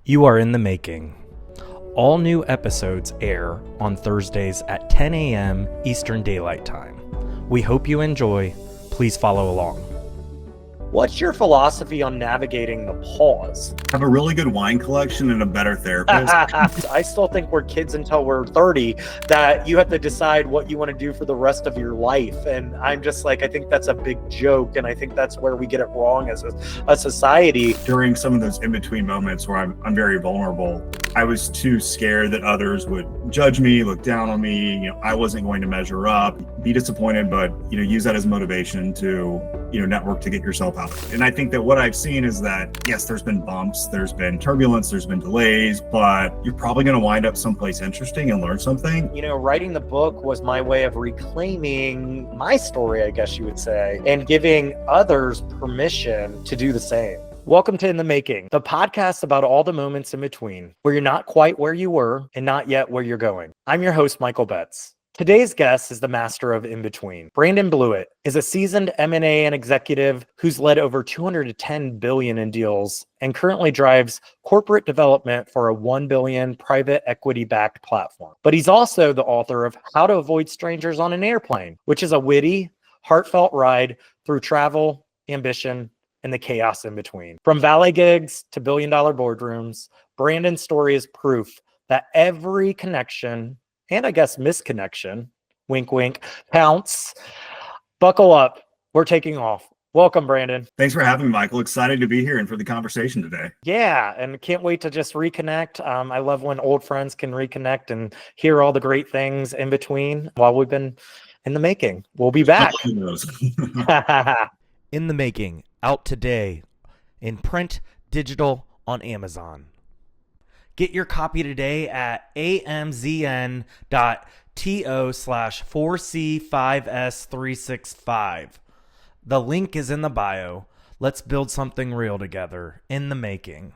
You are in the making. All new episodes air on Thursdays at 10 a.m. Eastern Daylight Time. We hope you enjoy. Please follow along. What's your philosophy on navigating the pause? Have a really good wine collection and a better therapist. I still think we're kids until we're 30, that you have to decide what you want to do for the rest of your life. And I'm just like, I think that's a big joke. And I think that's where we get it wrong as a society. During some of those in-between moments where I'm very vulnerable, I was too scared that others would judge me, look down on me. I wasn't going to measure up, be disappointed, but use that as motivation to network to get yourself out. And I think that what I've seen is that, yes, there's been bumps, there's been turbulence, there's been delays, but you're probably going to wind up someplace interesting and learn something. Writing the book was my way of reclaiming my story, I guess you would say, and giving others permission to do the same. Welcome to In the Making, the podcast about all the moments in between, where you're not quite where you were and not yet where you're going. I'm your host, Michael Betz. Today's guest is the master of in-between. Brandon Blewett is a seasoned M&A and executive who's led over $210 billion in deals and currently drives corporate development for a $1 billion private equity-backed platform. But he's also the author of How to Avoid Strangers on an Airplane, which is a witty, heartfelt ride through travel, ambition, and the chaos in between. From valet gigs to billion-dollar boardrooms, Brandon's story is proof that every connection, and I guess misconnection, wink, wink, counts. Buckle up. We're taking off. Welcome, Brandon. Thanks for having me, Michael. Excited to be here and for the conversation today. Yeah, and can't wait to just reconnect. I love when old friends can reconnect and hear all the great things in between while we've been in the making. We'll be back. In the Making, out today in print, digital, on Amazon. Get your copy today at amzn.to/4C5S365. The link is in the bio. Let's build something real together. In the Making.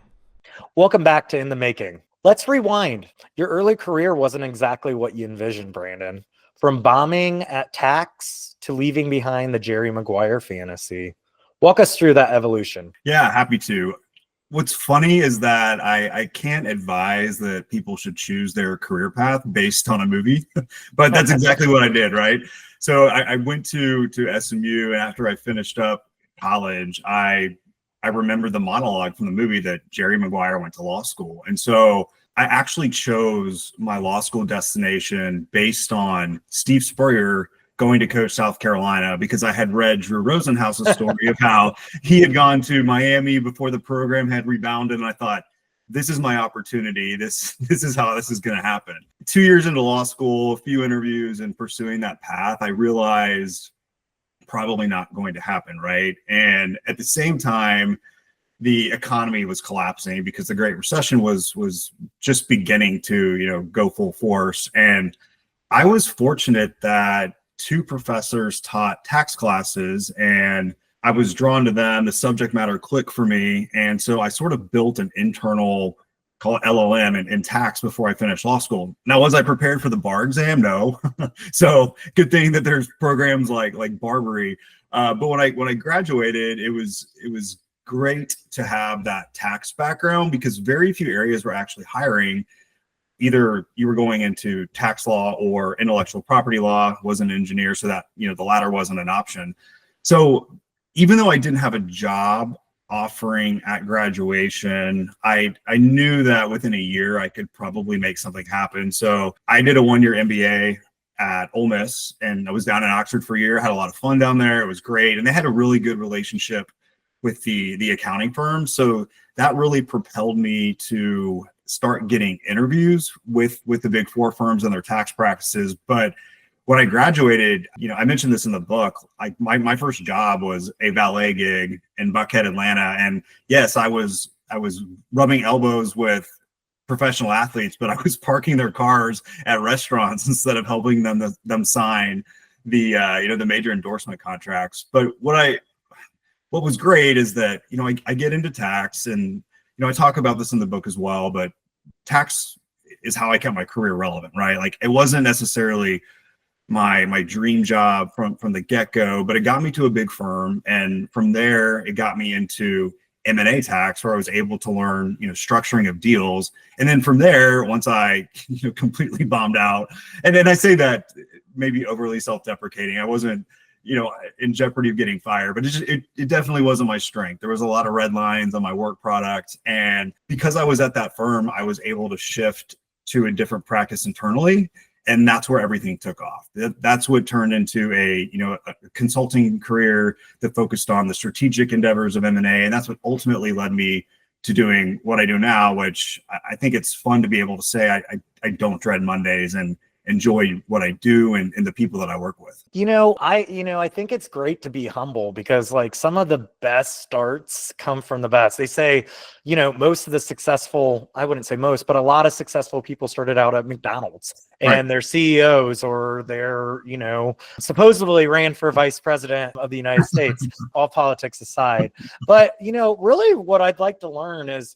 Welcome back to In the Making. Let's rewind. Your early career wasn't exactly what you envisioned, Brandon. From bombing at Tax to leaving behind the Jerry Maguire fantasy. Walk us through that evolution. Yeah, happy to. What's funny is that I can't advise that people should choose their career path based on a movie, but that's exactly what I did, right? So I went to SMU, and after I finished up college, I remember the monologue from the movie that Jerry Maguire went to law school. And so I actually chose my law school destination based on Steve Spurrier going to coach South Carolina, because I had read Drew Rosenhaus's story of how he had gone to Miami before the program had rebounded. And I thought, this is my opportunity. This is how this is going to happen. 2 years into law school, a few interviews and pursuing that path, I realized probably not going to happen, right? And at the same time, the economy was collapsing because the Great Recession was just beginning to, go full force. And I was fortunate that two professors taught tax classes, and I was drawn to them. The subject matter clicked for me. And so I sort of built an internal, call it LLM in tax before I finished law school. Now, was I prepared for the bar exam? No. So good thing that there's programs like Barbary. But when I graduated, it was great to have that tax background, because very few areas were actually hiring. Either you were going into tax law or intellectual property law, was an engineer, so that, the latter wasn't an option. So even though I didn't have a job offering at graduation, I knew that within a year I could probably make something happen. So I did a 1-year MBA at Ole Miss, and I was down in Oxford for a year. I had a lot of fun down there. It was great. And they had a really good relationship with the accounting firm. So that really propelled me to start getting interviews with the big four firms and their tax practices. But when I graduated, I mentioned this in the book, like my first job was a valet gig in Buckhead, Atlanta. And yes, I was rubbing elbows with professional athletes, but I was parking their cars at restaurants instead of helping them sign the major endorsement contracts. But what was great is that, I get into tax, and I talk about this in the book as well, but tax is how I kept my career relevant, right? Like, it wasn't necessarily my dream job from the get-go, but it got me to a big firm. And from there, it got me into M&A tax, where I was able to learn, structuring of deals. And then from there, once I, completely bombed out, and then I say that maybe overly self-deprecating, I wasn't, in jeopardy of getting fired, but it definitely wasn't my strength. There was a lot of red lines on my work product. And because I was at that firm, I was able to shift to a different practice internally. And that's where everything took off. That's what turned into a consulting career that focused on the strategic endeavors of M&A. And that's what ultimately led me to doing what I do now, which I think it's fun to be able to say I don't dread Mondays and enjoy what I do and the people that I work with. I think it's great to be humble, because like some of the best starts come from the best. They say, most of the successful, I wouldn't say most, but a lot of successful people started out at McDonald's, and Right. they're CEOs, or they're, supposedly ran for vice president of the United States, all politics aside. But, really what I'd like to learn is,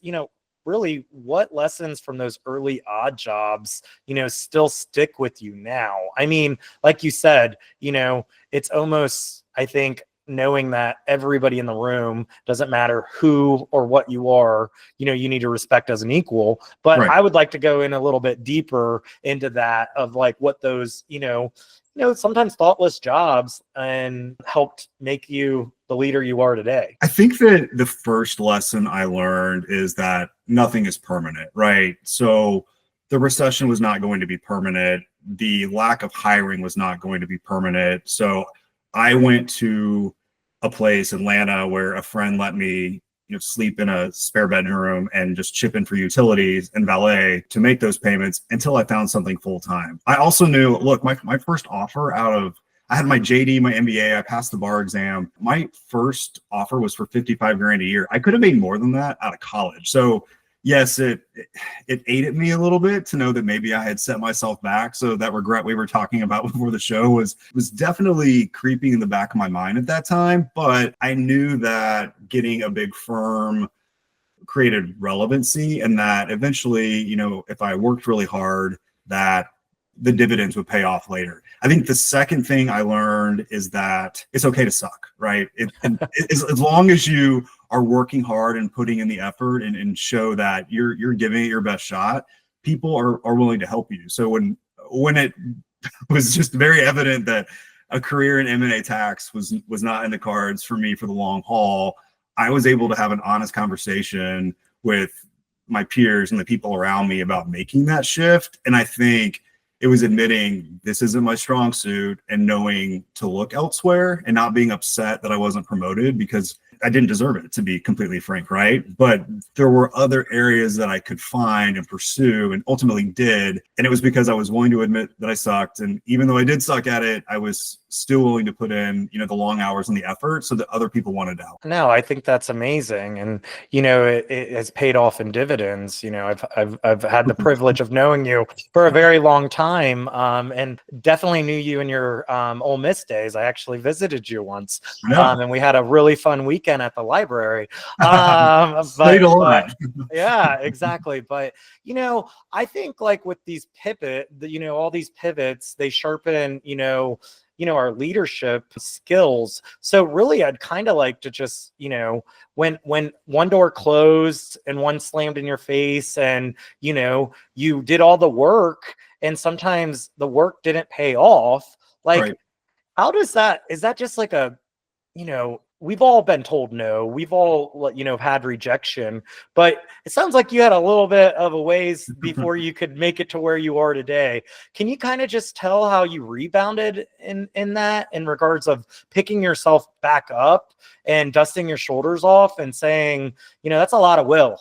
really what lessons from those early odd jobs, still stick with you now. I mean, like you said, it's almost, I think, knowing that everybody in the room, doesn't matter who or what you are, you need to respect as an equal. But Right. I would like to go in a little bit deeper into that, of like what those, sometimes thoughtless jobs and helped make you the leader you are today. I think that the first lesson I learned is that nothing is permanent, right? So the recession was not going to be permanent. The lack of hiring was not going to be permanent. So I went to a place, Atlanta, where a friend let me, sleep in a spare bedroom and just chip in for utilities and valet to make those payments until I found something full time. I also knew, look, my first offer I had my JD, my MBA, I passed the bar exam. My first offer was for 55 grand a year. I could have made more than that out of college. So yes, it ate at me a little bit to know that maybe I had set myself back. So that regret we were talking about before the show was definitely creeping in the back of my mind at that time. But I knew that getting a big firm created relevancy, and that eventually, if I worked really hard, that the dividends would pay off later. I think the second thing I learned is that it's okay to suck, right? As long as you are working hard and putting in the effort and show that you're giving it your best shot, people are willing to help you. So when it was just very evident that a career in M&A tax was not in the cards for me for the long haul, I was able to have an honest conversation with my peers and the people around me about making that shift. And I think it was admitting this isn't my strong suit and knowing to look elsewhere and not being upset that I wasn't promoted, because I didn't deserve it, to be completely frank, right? But there were other areas that I could find and pursue, and ultimately did. And it was because I was willing to admit that I sucked. And even though I did suck at it, I was still willing to put in, the long hours and the effort so that other people wanted to help. No, I think that's amazing. And, it has paid off in dividends. I've had the privilege of knowing you for a very long time, and definitely knew you in your Ole Miss days. I actually visited you once, and we had a really fun weekend at the library. But yeah, exactly. But, I think like with these all these pivots, they sharpen, our leadership skills. So really, I'd kind of like to just, when one door closed and one slammed in your face, and, you did all the work and sometimes the work didn't pay off. Like, Right. How does that, is that just like a, we've all been told no, we've all, had rejection, but it sounds like you had a little bit of a ways before you could make it to where you are today. Can you kind of just tell how you rebounded in that, in regards of picking yourself back up and dusting your shoulders off and saying, that's a lot of will?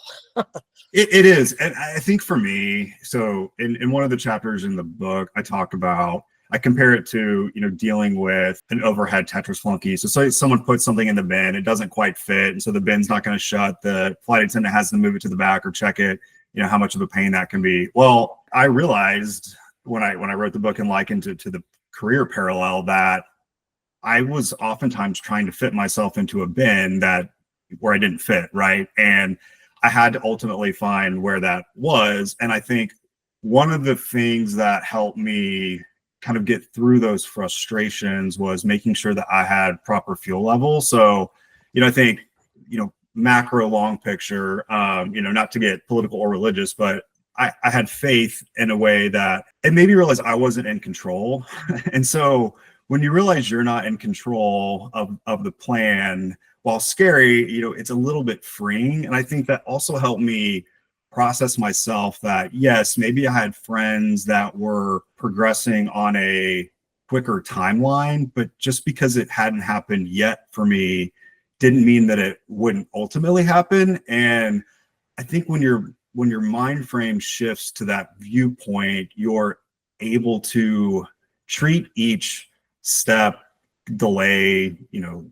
It is. And I think for me, so in one of the chapters in the book, I compare it to, dealing with an overhead Tetris flunky. So someone puts something in the bin, it doesn't quite fit, and so the bin's not going to shut. The flight attendant has to move it to the back or check it, how much of a pain that can be. Well, I realized when I wrote the book and likened it to the career parallel that I was oftentimes trying to fit myself into a bin where I didn't fit, right? And I had to ultimately find where that was. And I think one of the things that helped me kind of get through those frustrations was making sure that I had proper fuel level. So, I think, macro long picture, not to get political or religious, but I had faith in a way that it made me realize I wasn't in control. And so when you realize you're not in control of the plan, while scary, it's a little bit freeing. And I think that also helped me process myself that, yes, maybe I had friends that were progressing on a quicker timeline, but just because it hadn't happened yet for me didn't mean that it wouldn't ultimately happen. And I think when your mind frame shifts to that viewpoint, you're able to treat each step, delay,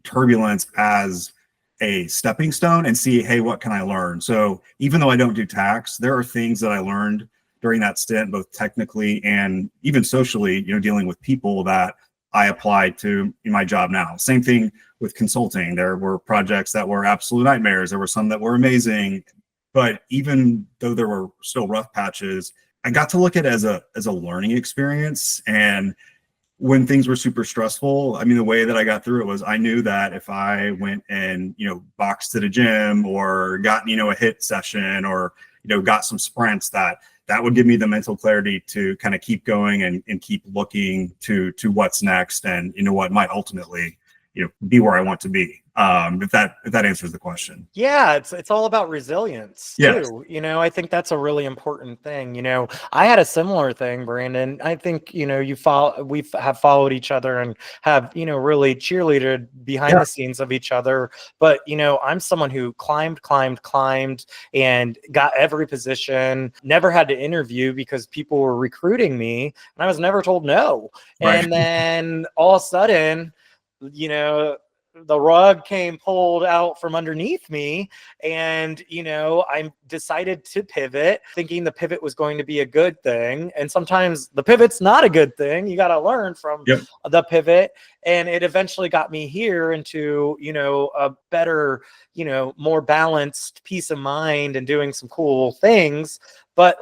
turbulence as a stepping stone and see, hey, what can I learn? So even though I don't do tax, there are things that I learned during that stint, both technically and even socially, dealing with people that I applied to in my job now. Same thing with consulting. There were projects that were absolute nightmares. There were some that were amazing. But even though there were still rough patches, I got to look at it as a learning experience. And when things were super stressful, the way that I got through it was I knew that if I went and, boxed at a gym or got, a hit session or, got some sprints, that would give me the mental clarity to kind of keep going and keep looking to what's next and, what might ultimately, be where I want to be. If that answers the question. Yeah, it's all about resilience too. Yes. I think that's a really important thing. I had a similar thing, Brandon. I think we have followed each other and have really cheerleaded behind the scenes of each other. But I'm someone who climbed and got every position. Never had to interview because people were recruiting me, and I was never told no. Right. And then all of a sudden, the rug came pulled out from underneath me, and I decided to pivot, thinking the pivot was going to be a good thing. And sometimes the pivot's not a good thing. You got to learn from the pivot. And it eventually got me here into a better, more balanced peace of mind and doing some cool things. But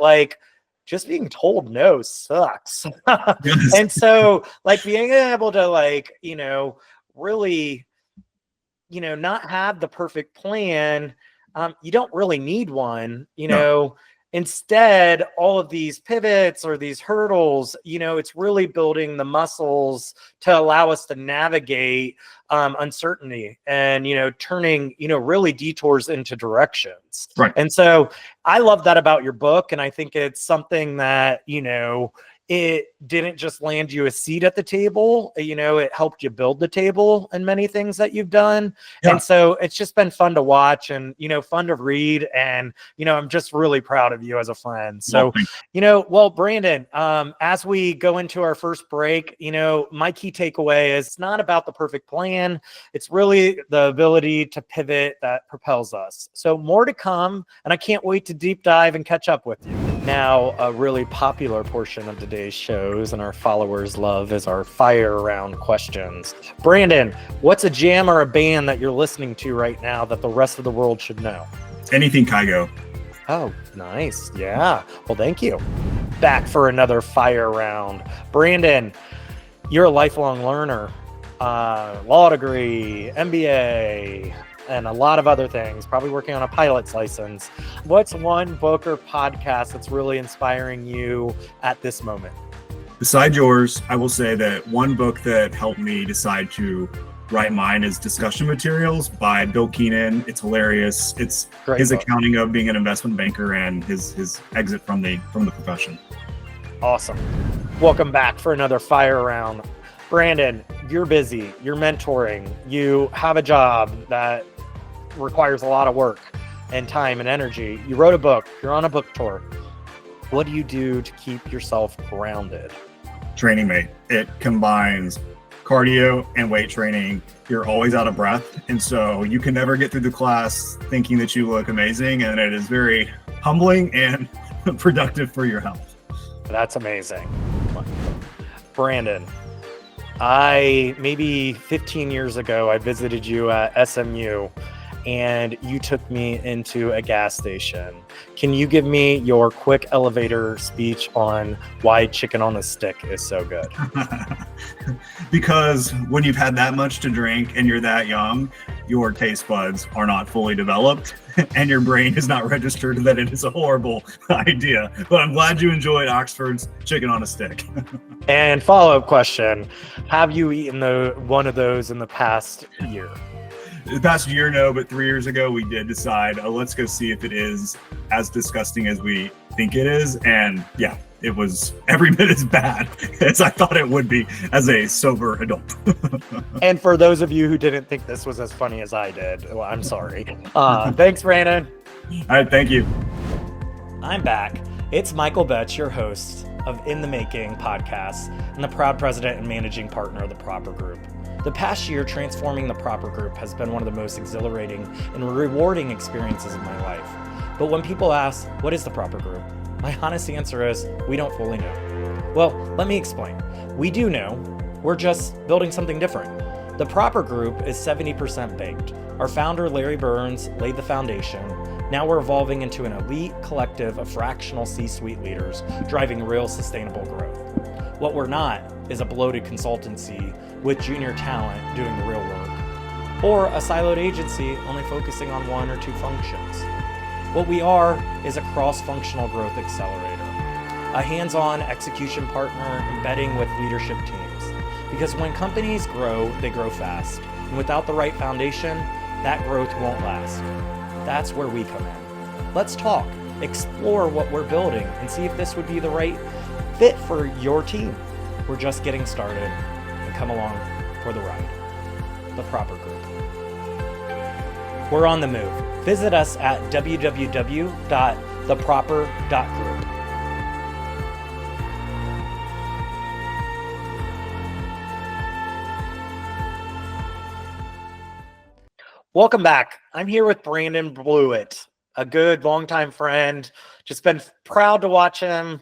just being told no sucks. Yes. And so being able to really not have the perfect plan. You don't really need one, instead, all of these pivots or these hurdles, it's really building the muscles to allow us to navigate uncertainty and, turning, really detours into directions. Right. And so I love that about your book. And I think it's something that, it didn't just land you a seat at the table, it helped you build the table in many things that you've done. Yeah. And so it's just been fun to watch and, fun to read. And, I'm just really proud of you as a friend. So, well, Brandon, as we go into our first break, my key takeaway is it's not about the perfect plan. It's really the ability to pivot that propels us. So more to come. And I can't wait to deep dive and catch up with you. Now, a really popular portion of today's shows and our followers love is our fire round questions. Brandon, what's a jam or a band that you're listening to right now that the rest of the world should know? Anything Kygo. Oh, nice. Yeah. Well, thank you. Back for another fire round. Brandon, you're a lifelong learner. Law degree, MBA, and a lot of other things, probably working on a pilot's license. What's one book or podcast that's really inspiring you at this moment? Besides yours, I will say that one book that helped me decide to write mine is Discussion Materials by Bill Keenan. It's hilarious. It's great his book. Accounting of being an investment banker and his exit from the profession. Awesome. Welcome back for another fire round. Brandon, you're busy, you're mentoring, you have a job that requires a lot of work and time and energy. You wrote a book, you're on a book tour. What do you do to keep yourself grounded? Training Mate. It combines cardio and weight training. You're always out of breath. And so you can never get through the class thinking that you look amazing. And it is very humbling and productive for your health. That's amazing. Brandon, maybe 15 years ago, I visited you at SMU, and you took me into a gas station. Can you give me your quick elevator speech on why chicken on a stick is so good? Because when you've had that much to drink and you're that young, your taste buds are not fully developed and your brain is not registered that it is a horrible idea. But I'm glad you enjoyed Oxford's chicken on a stick. And follow-up question, have you eaten one of those in the past year? The past year, no, but 3 years ago, we did decide, let's go see if it is as disgusting as we think it is. And yeah, it was every bit as bad as I thought it would be as a sober adult. And for those of you who didn't think this was as funny as I did, well, I'm sorry. Thanks, Brandon. All right, thank you. I'm back. It's Michael Betz, your host of In the Making podcast and the proud president and managing partner of the Proper Group. The past year, transforming the Proper Group has been one of the most exhilarating and rewarding experiences of my life. But when people ask, what is the Proper Group? My honest answer is, we don't fully know. Well, let me explain. We do know. We're just building something different. The Proper Group is 70% baked. Our founder, Larry Burns, laid the foundation. Now we're evolving into an elite collective of fractional C-suite leaders driving real sustainable growth. What we're not is a bloated consultancy with junior talent doing the real work, or a siloed agency only focusing on one or two functions. What we are is a cross-functional growth accelerator, a hands-on execution partner embedding with leadership teams. Because when companies grow, they grow fast. And without the right foundation, that growth won't last. That's where we come in. Let's talk, explore what we're building, and see if this would be the right fit for your team. We're just getting started, and come along for the ride. The Proper Group. We're on the move. Visit us at www.theproper.group. Welcome back. I'm here with Brandon Blewett, a good longtime friend. Just been proud to watch him,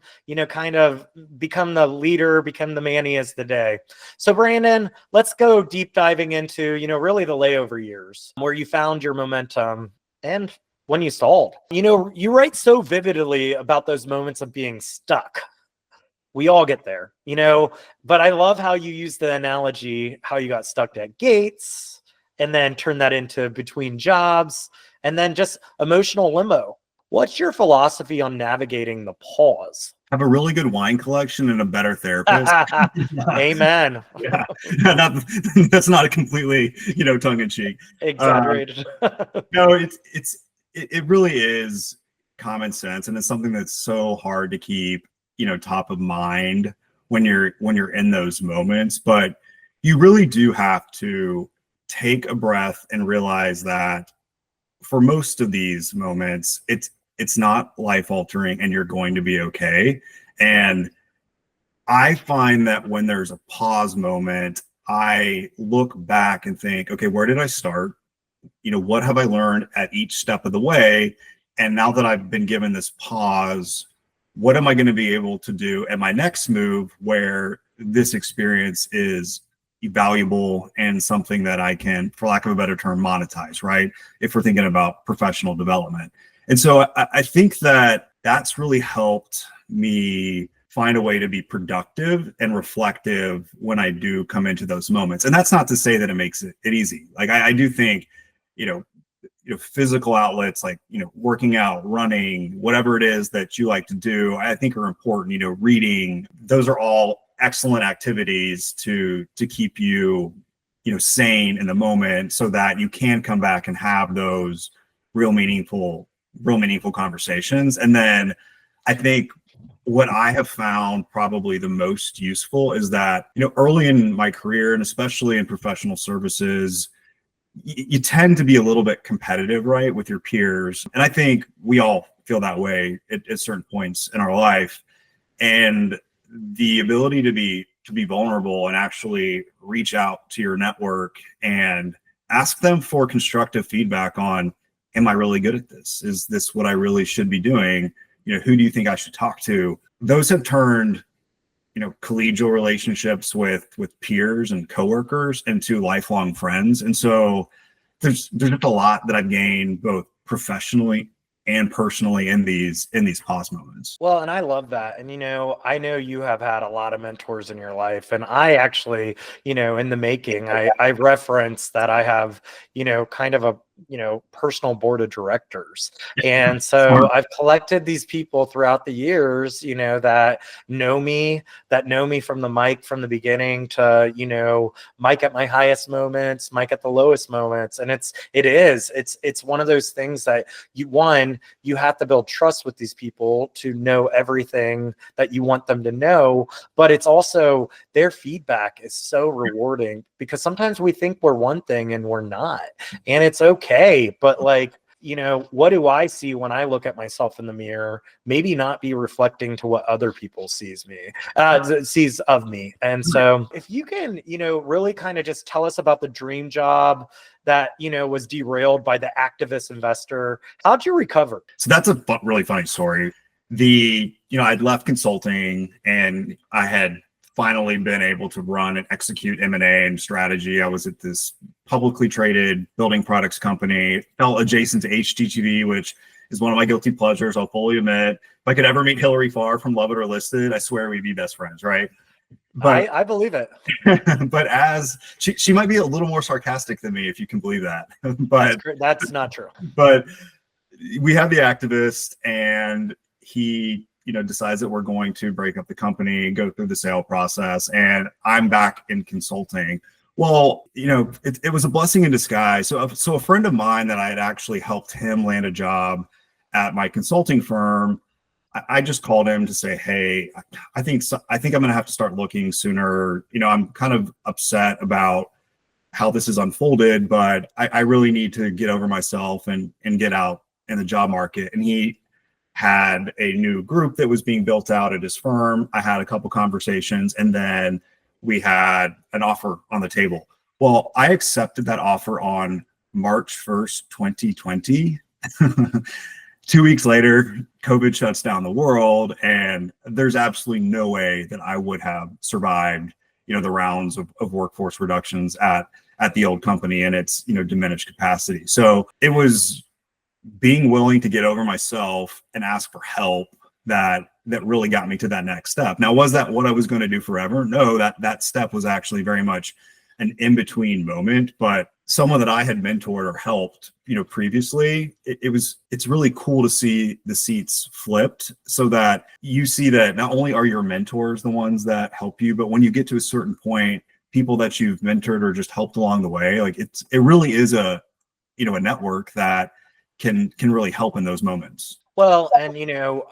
kind of become the leader, become the man he is today. So Brandon, let's go deep diving into, really the layover years where you found your momentum and when you stalled. You write so vividly about those moments of being stuck. We all get there, but I love how you use the analogy, how you got stuck at gates and then turn that into between jobs and then just emotional limbo. What's your philosophy on navigating the pause? Have a really good wine collection and a better therapist. Amen. Yeah, that's not a completely, tongue in cheek. Exaggerated. No, it really is common sense, and it's something that's so hard to keep, top of mind when you're in those moments. But you really do have to take a breath and realize that for most of these moments, it's not life altering and you're going to be okay. And I find that when there's a pause moment, I look back and think, okay, where did I start? What have I learned at each step of the way? And now that I've been given this pause, what am I going to be able to do at my next move where this experience is valuable and something that I can, for lack of a better term, monetize, right? If we're thinking about professional development. And so I think that that's really helped me find a way to be productive and reflective when I do come into those moments. And that's not to say that it makes it easy. Like I do think, physical outlets like, working out, running, whatever it is that you like to do, I think are important, reading, those are all excellent activities to keep you, sane in the moment so that you can come back and have those real meaningful conversations. And then I think what I have found probably the most useful is that, early in my career and especially in professional services, you tend to be a little bit competitive, right, with your peers. And I think we all feel that way at certain points in our life. And the ability to be vulnerable and actually reach out to your network and ask them for constructive feedback on, am I really good at this? Is this what I really should be doing? Who do you think I should talk to? Those have turned, collegial relationships with peers and coworkers into lifelong friends. And so there's just a lot that I've gained both professionally and personally in these pause moments. Well, and I love that. And, I know you have had a lot of mentors in your life. And I actually, in the making, I reference that I have, kind of a, personal board of directors. And so I've collected these people throughout the years, that know me from the Mike from the beginning to, Mike at my highest moments, Mike at the lowest moments. And it's one of those things that you have to build trust with these people to know everything that you want them to know. But it's also their feedback is so rewarding, because sometimes we think we're one thing and we're not, and it's okay. But what do I see when I look at myself in the mirror? Maybe not be reflecting to what other people sees of me. And so if you can, really kind of just tell us about the dream job that, was derailed by the activist investor. How'd you recover? So that's a really funny story. I'd left consulting, and I had finally been able to run and execute M&A and strategy. I was at this publicly traded building products company, felt adjacent to HGTV, which is one of my guilty pleasures, I'll fully admit. If I could ever meet Hillary Farr from Love It or Listed, I swear we'd be best friends, right? But I believe it. But as she might be a little more sarcastic than me, if you can believe that. But that's not true. But we have the activist, and he decides that we're going to break up the company, go through the sale process, and I'm back in consulting. Well, it was a blessing in disguise. So a friend of mine that I had actually helped him land a job at my consulting firm, I just called him to say, hey, I think I'm going to have to start looking sooner. I'm kind of upset about how this has unfolded, but I really need to get over myself and get out in the job market. And he had a new group that was being built out at his firm. I had a couple conversations, and then we had an offer on the table. Well, I accepted that offer on March 1st, 2020. 2 weeks later, COVID shuts down the world, and there's absolutely no way that I would have survived, the rounds of workforce reductions at the old company and its, diminished capacity. So it was being willing to get over myself and ask for help that really got me to that next step. Now, was that what I was going to do forever? No, that step was actually very much an in-between moment, but someone that I had mentored or helped, previously, it's really cool to see the seats flipped, so that you see that not only are your mentors the ones that help you, but when you get to a certain point, people that you've mentored or just helped along the way, it really is a network that can really help in those moments. Well, and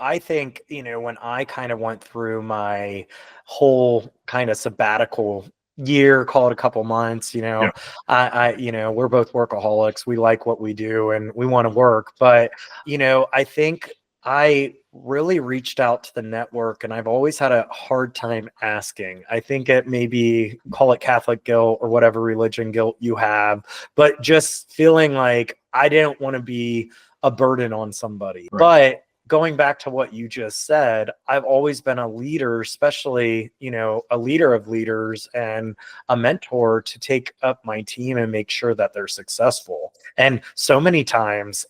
I think, when I kind of went through my whole kind of sabbatical year, call it a couple months, Yeah. we're both workaholics. We like what we do and we want to work. But, I think I really reached out to the network, and I've always had a hard time asking. I think it maybe, call it Catholic guilt or whatever religion guilt you have, but just feeling like I didn't want to be a burden on somebody. Right. But going back to what you just said, I've always been a leader, especially, a leader of leaders and a mentor to take up my team and make sure that they're successful. And so many times,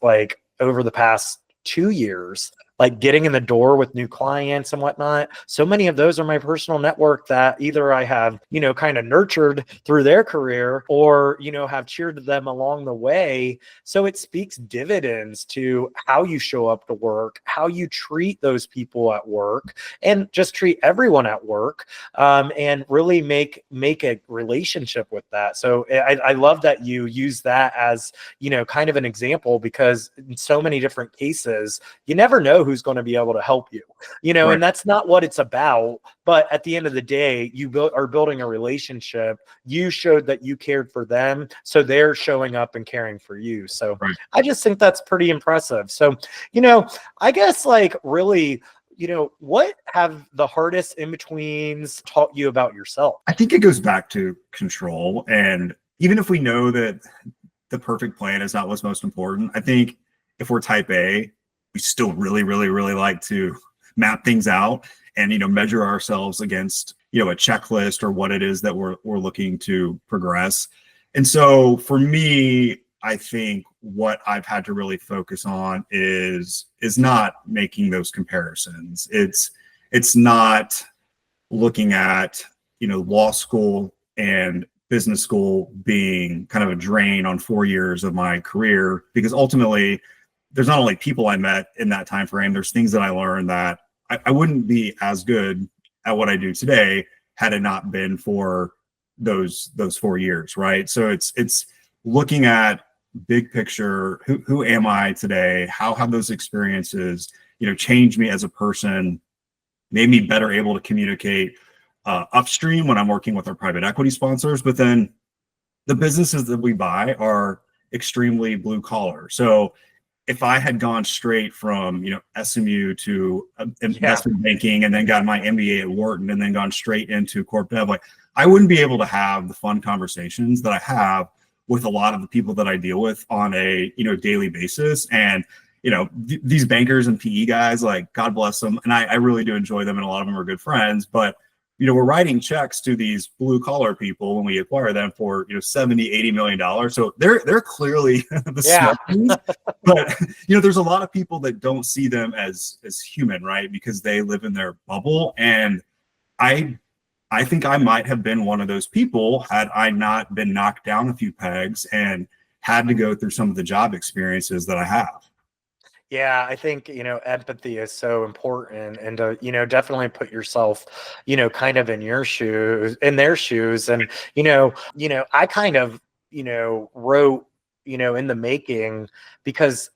over the past 2 years, getting in the door with new clients and whatnot. So many of those are my personal network that either I have, kind of nurtured through their career, or, have cheered them along the way. So it speaks dividends to how you show up to work, how you treat those people at work, and just treat everyone at work, and really make a relationship with that. So I love that you use that as, kind of an example, because in so many different cases, you never know who's going to be able to help you, right. And that's not what it's about. But at the end of the day, you are building a relationship. You showed that you cared for them, so they're showing up and caring for you. So right. I just think that's pretty impressive. So, I guess really, what have the hardest in-betweens taught you about yourself? I think it goes back to control. And even if we know that the perfect plan is not what's most important, I think if we're type A, we still really, really, really like to map things out and, measure ourselves against, a checklist or what it is that we're looking to progress. And so for me, I think what I've had to really focus on is not making those comparisons. It's not looking at, law school and business school being kind of a drain on 4 years of my career, because ultimately there's not only people I met in that time frame, there's things that I learned that I wouldn't be as good at what I do today had it not been for those 4 years, right? So it's looking at big picture, who am I today? How have those experiences, changed me as a person, made me better able to communicate upstream when I'm working with our private equity sponsors. But then the businesses that we buy are extremely blue collar. So if I had gone straight from, SMU to investment banking and then got my MBA at Wharton and then gone straight into corp dev, like I wouldn't be able to have the fun conversations that I have with a lot of the people that I deal with on a, daily basis. And, these bankers and PE guys, like, God bless them. And I really do enjoy them. And a lot of them are good friends, but we're writing checks to these blue collar people when we acquire them for, $70-80 million. So they're clearly the smart ones. But, there's a lot of people that don't see them as human, right? Because they live in their bubble. And I think I might have been one of those people had I not been knocked down a few pegs and had to go through some of the job experiences that I have. Yeah, I think, empathy is so important, and to, definitely put yourself, kind of in their shoes. And, I kind of, wrote, in the making, because,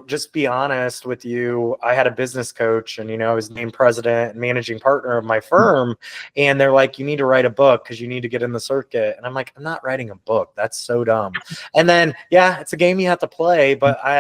just be honest with you, I had a business coach and, I was named president and managing partner of my firm. And they're like, you need to write a book because you need to get in the circuit. And I'm like, I'm not writing a book. That's so dumb. And then, yeah, it's a game you have to play.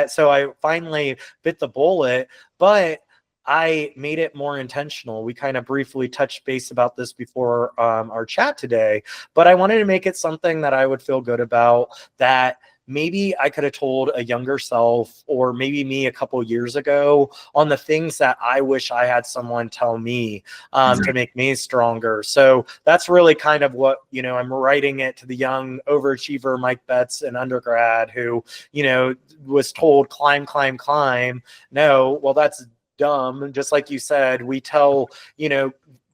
So I finally bit the bullet, but I made it more intentional. We kind of briefly touched base about this before our chat today, but I wanted to make it something that I would feel good about, that maybe I could have told a younger self, or maybe me a couple years ago, on the things that I wish I had someone tell me to make me stronger. So that's really kind of what, I'm writing it to the young overachiever Mike Betz in undergrad, who, was told climb, climb, climb. No, well, that's dumb. Just like you said, we tell,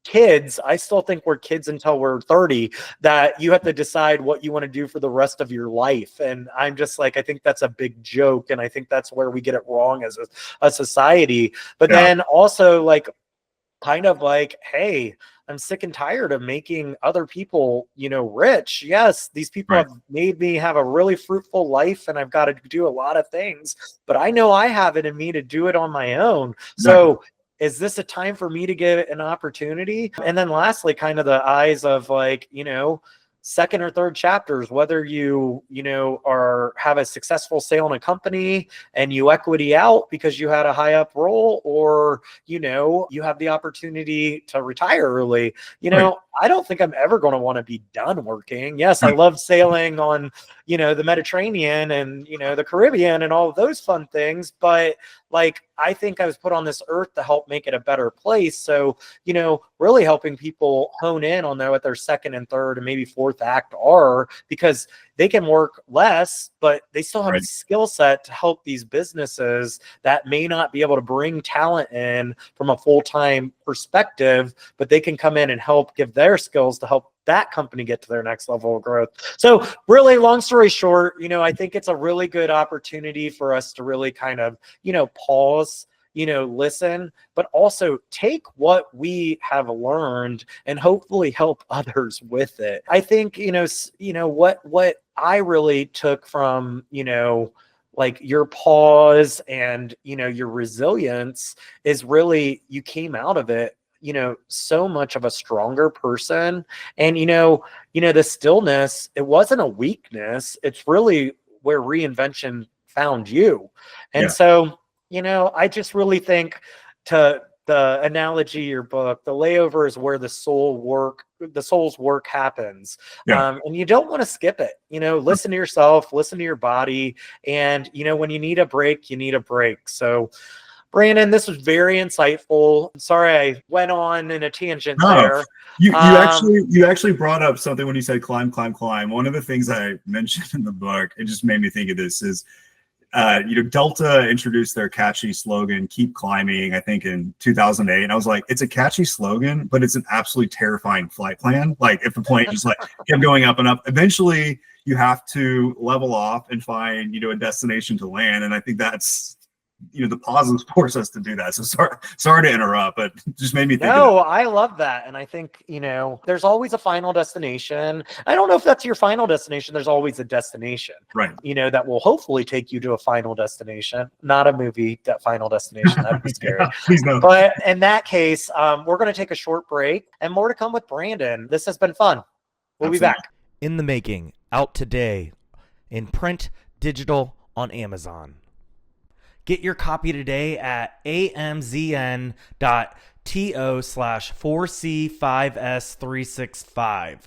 kids, I still think we're kids until we're 30, that you have to decide what you want to do for the rest of your life. And I'm just like, I think that's a big joke. And I think that's where we get it wrong as a society. But then also, like, kind of like, hey, I'm sick and tired of making other people, rich. Yes, these people have made me have a really fruitful life, and I've got to do a lot of things, but I know I have it in me to do it on my own. So is this a time for me to give an opportunity? And then lastly, kind of the eyes of, like, second or third chapters, whether you have a successful sale in a company and you equity out because you had a high up role, or you have the opportunity to retire early. I don't think I'm ever going to want to be done working. Yes, I love sailing on the Mediterranean and the Caribbean and all of those fun things, but like, I think I was put on this earth to help make it a better place. So, really helping people hone in on what their second and third and maybe fourth act are, because they can work less, but they still have a skill set to help these businesses that may not be able to bring talent in from a full-time perspective, but they can come in and help give their skills to help that company get to their next level of growth. So really, long story short, I think it's a really good opportunity for us to really kind of, pause, listen, but also take what we have learned and hopefully help others with it. I think, what I really took from, like, your pause and, your resilience is really, you came out of it, so much of a stronger person. And, the stillness, it wasn't a weakness. It's really where reinvention found you. And so, I just really think, to the analogy of your book, the layover is where the soul's work happens. And you don't want to skip it. Listen to yourself, listen to your body. And, when you need a break, you need a break. So Brandon, this was very insightful. Sorry I went on in a tangent No, there. you actually brought up something when you said climb, climb, climb. One of the things I mentioned in the book, it just made me think of this is, Delta introduced their catchy slogan, keep climbing, I think in 2008. And I was like, it's a catchy slogan, but it's an absolutely terrifying flight plan. Like if the plane just like kept going up and up, eventually you have to level off and find, a destination to land. And I think that's, the positives force us to do that. So sorry to interrupt, but it just made me think. No, I love that. And I think, there's always a final destination. I don't know if that's your final destination. There's always a destination, right? That will hopefully take you to a final destination, not a movie, that Final Destination. That'd be scary. Yeah, please no. But in that case, we're going to take a short break and more to come with Brandon. This has been fun. We'll be back. In the Making, out today in print, digital, on Amazon. Get your copy today at amzn.to/4C5S365.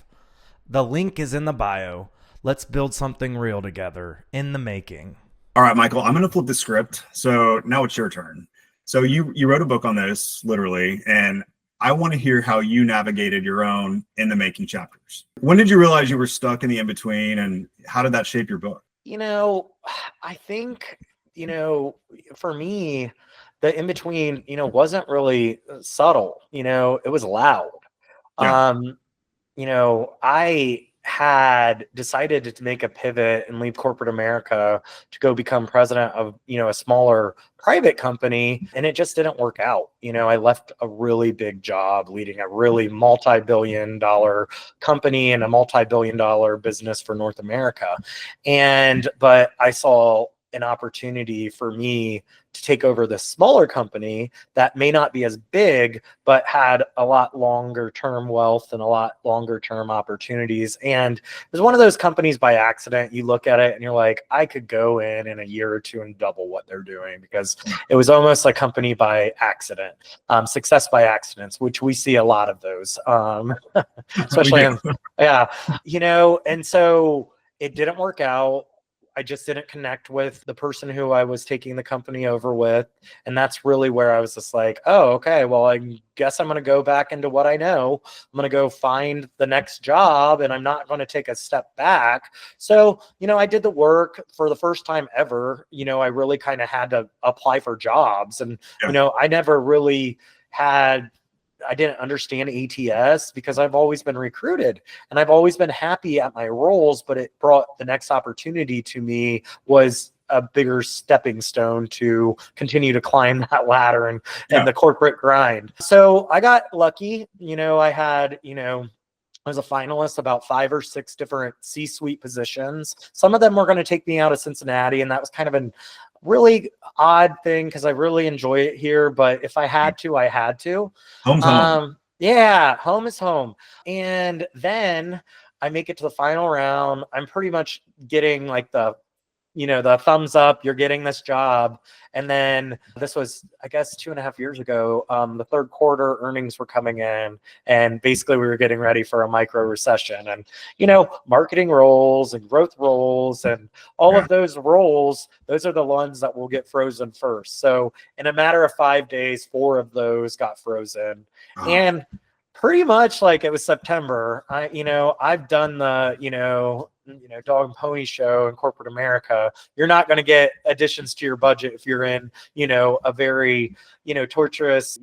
The link is in the bio. Let's build something real together. In the Making. All right, Michael, I'm going to flip the script. So now it's your turn. So you wrote a book on this, literally, and I want to hear how you navigated your own In the Making chapters. When did you realize you were stuck in the in-between, and how did that shape your book? I think, for me, the in-between, wasn't really subtle. It was loud. Yeah. I had decided to make a pivot and leave corporate America to go become president of, a smaller private company. And it just didn't work out. I left a really big job leading a really multi-billion-dollar company and a multi-billion-dollar business for North America. But I saw an opportunity for me to take over this smaller company that may not be as big, but had a lot longer term wealth and a lot longer term opportunities. And it was one of those companies by accident. You look at it and you're like, I could go in a year or two and double what they're doing, because it was almost a company by accident, success by accidents, which we see a lot of those, especially and so it didn't work out. I just didn't connect with the person who I was taking the company over with. And that's really where I was just like, oh, okay, well, I guess I'm going to go back into what I know. I'm going to go find the next job, and I'm not going to take a step back. So, I did the work for the first time ever. I really kind of had to apply for jobs. And, I never really I didn't understand ATS because I've always been recruited and I've always been happy at my roles, but it brought the next opportunity to me was a bigger stepping stone to continue to climb that ladder and the corporate grind. So I got lucky. I had, I was a finalist about 5 or 6 different C-suite positions. Some of them were going to take me out of Cincinnati, and that was kind of a really odd thing because I really enjoy it here. But if I had to, I had to. Home's home. Yeah, home is home. And then I make it to the final round. I'm pretty much getting like the thumbs up, you're getting this job. And then this was, I guess, 2.5 years ago, the third quarter earnings were coming in, and basically we were getting ready for a micro recession. And, marketing roles and growth roles and all of those roles, those are the ones that will get frozen first. So in a matter of 5 days, 4 of those got frozen. And pretty much like it was September. I've done the, dog and pony show in corporate America. You're not going to get additions to your budget if you're in, a very, torturous,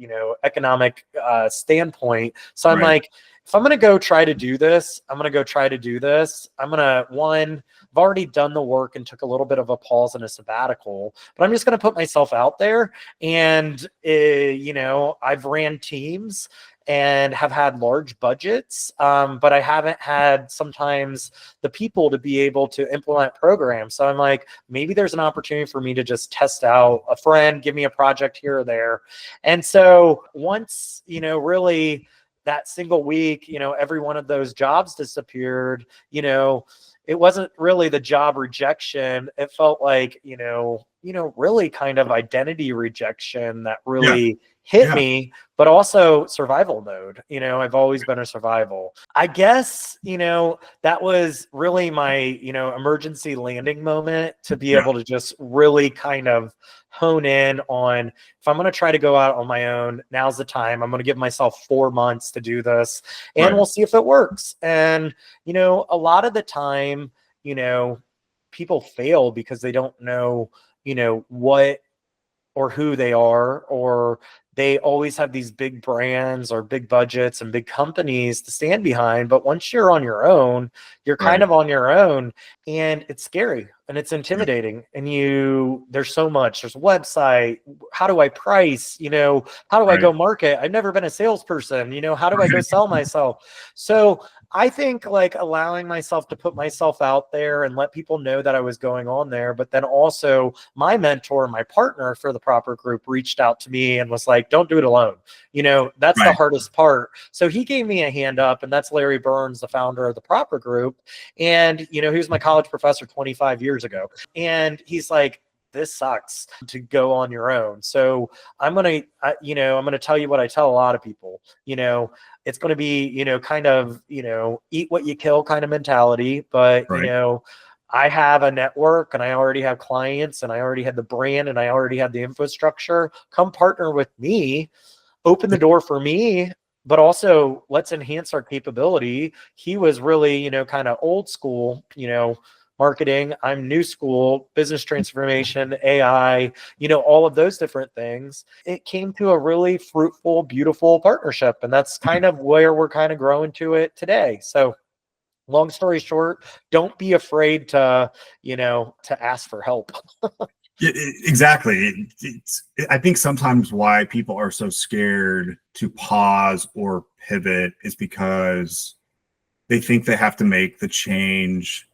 economic standpoint. So I'm like, if I'm going to go try to do this, I'm going to go try to do this. I'm going to, I've already done the work and took a little bit of a pause and a sabbatical, but I'm just going to put myself out there. And, I've ran teams and have had large budgets, but I haven't had sometimes the people to be able to implement programs. So I'm like, maybe there's an opportunity for me to just test out a friend, give me a project here or there. And so once, really that single week, every one of those jobs disappeared, it wasn't really the job rejection. It felt like, really kind of identity rejection that really hit me, but also survival mode. I've always been a survival. I guess, that was really my, emergency landing moment to be able to just really kind of hone in on, if I'm going to try to go out on my own, now's the time. I'm going to give myself 4 months to do this, and we'll see if it works. And, a lot of the time, people fail because they don't know, what or who they are, or they always have these big brands or big budgets and big companies to stand behind. But once you're on your own, you're kind of on your own, and it's scary and it's intimidating. And there's so much, there's a website. How do I price? How do I go market? I've never been a salesperson. How do I go sell myself? So I think like allowing myself to put myself out there and let people know that I was going on there. But then also my mentor, my partner for the Proper Group, reached out to me and was like, don't do it alone. That's the hardest part. So he gave me a hand up, and that's Larry Burns, the founder of the Proper Group. And, he was my college professor 25 years ago. And he's like, this sucks to go on your own. So I'm going to tell you what I tell a lot of people, it's going to be, kind of, eat what you kill kind of mentality. But, I have a network, and I already have clients, and I already had the brand, and I already had the infrastructure. Come partner with me, open the door for me, but also let's enhance our capability. He was really, kind of old school, marketing. I'm new school, business transformation, AI, all of those different things. It came to a really fruitful, beautiful partnership. And that's kind of where we're kind of growing to it today. So long story short, don't be afraid to ask for help. Exactly. I think sometimes why people are so scared to pause or pivot is because they think they have to make the change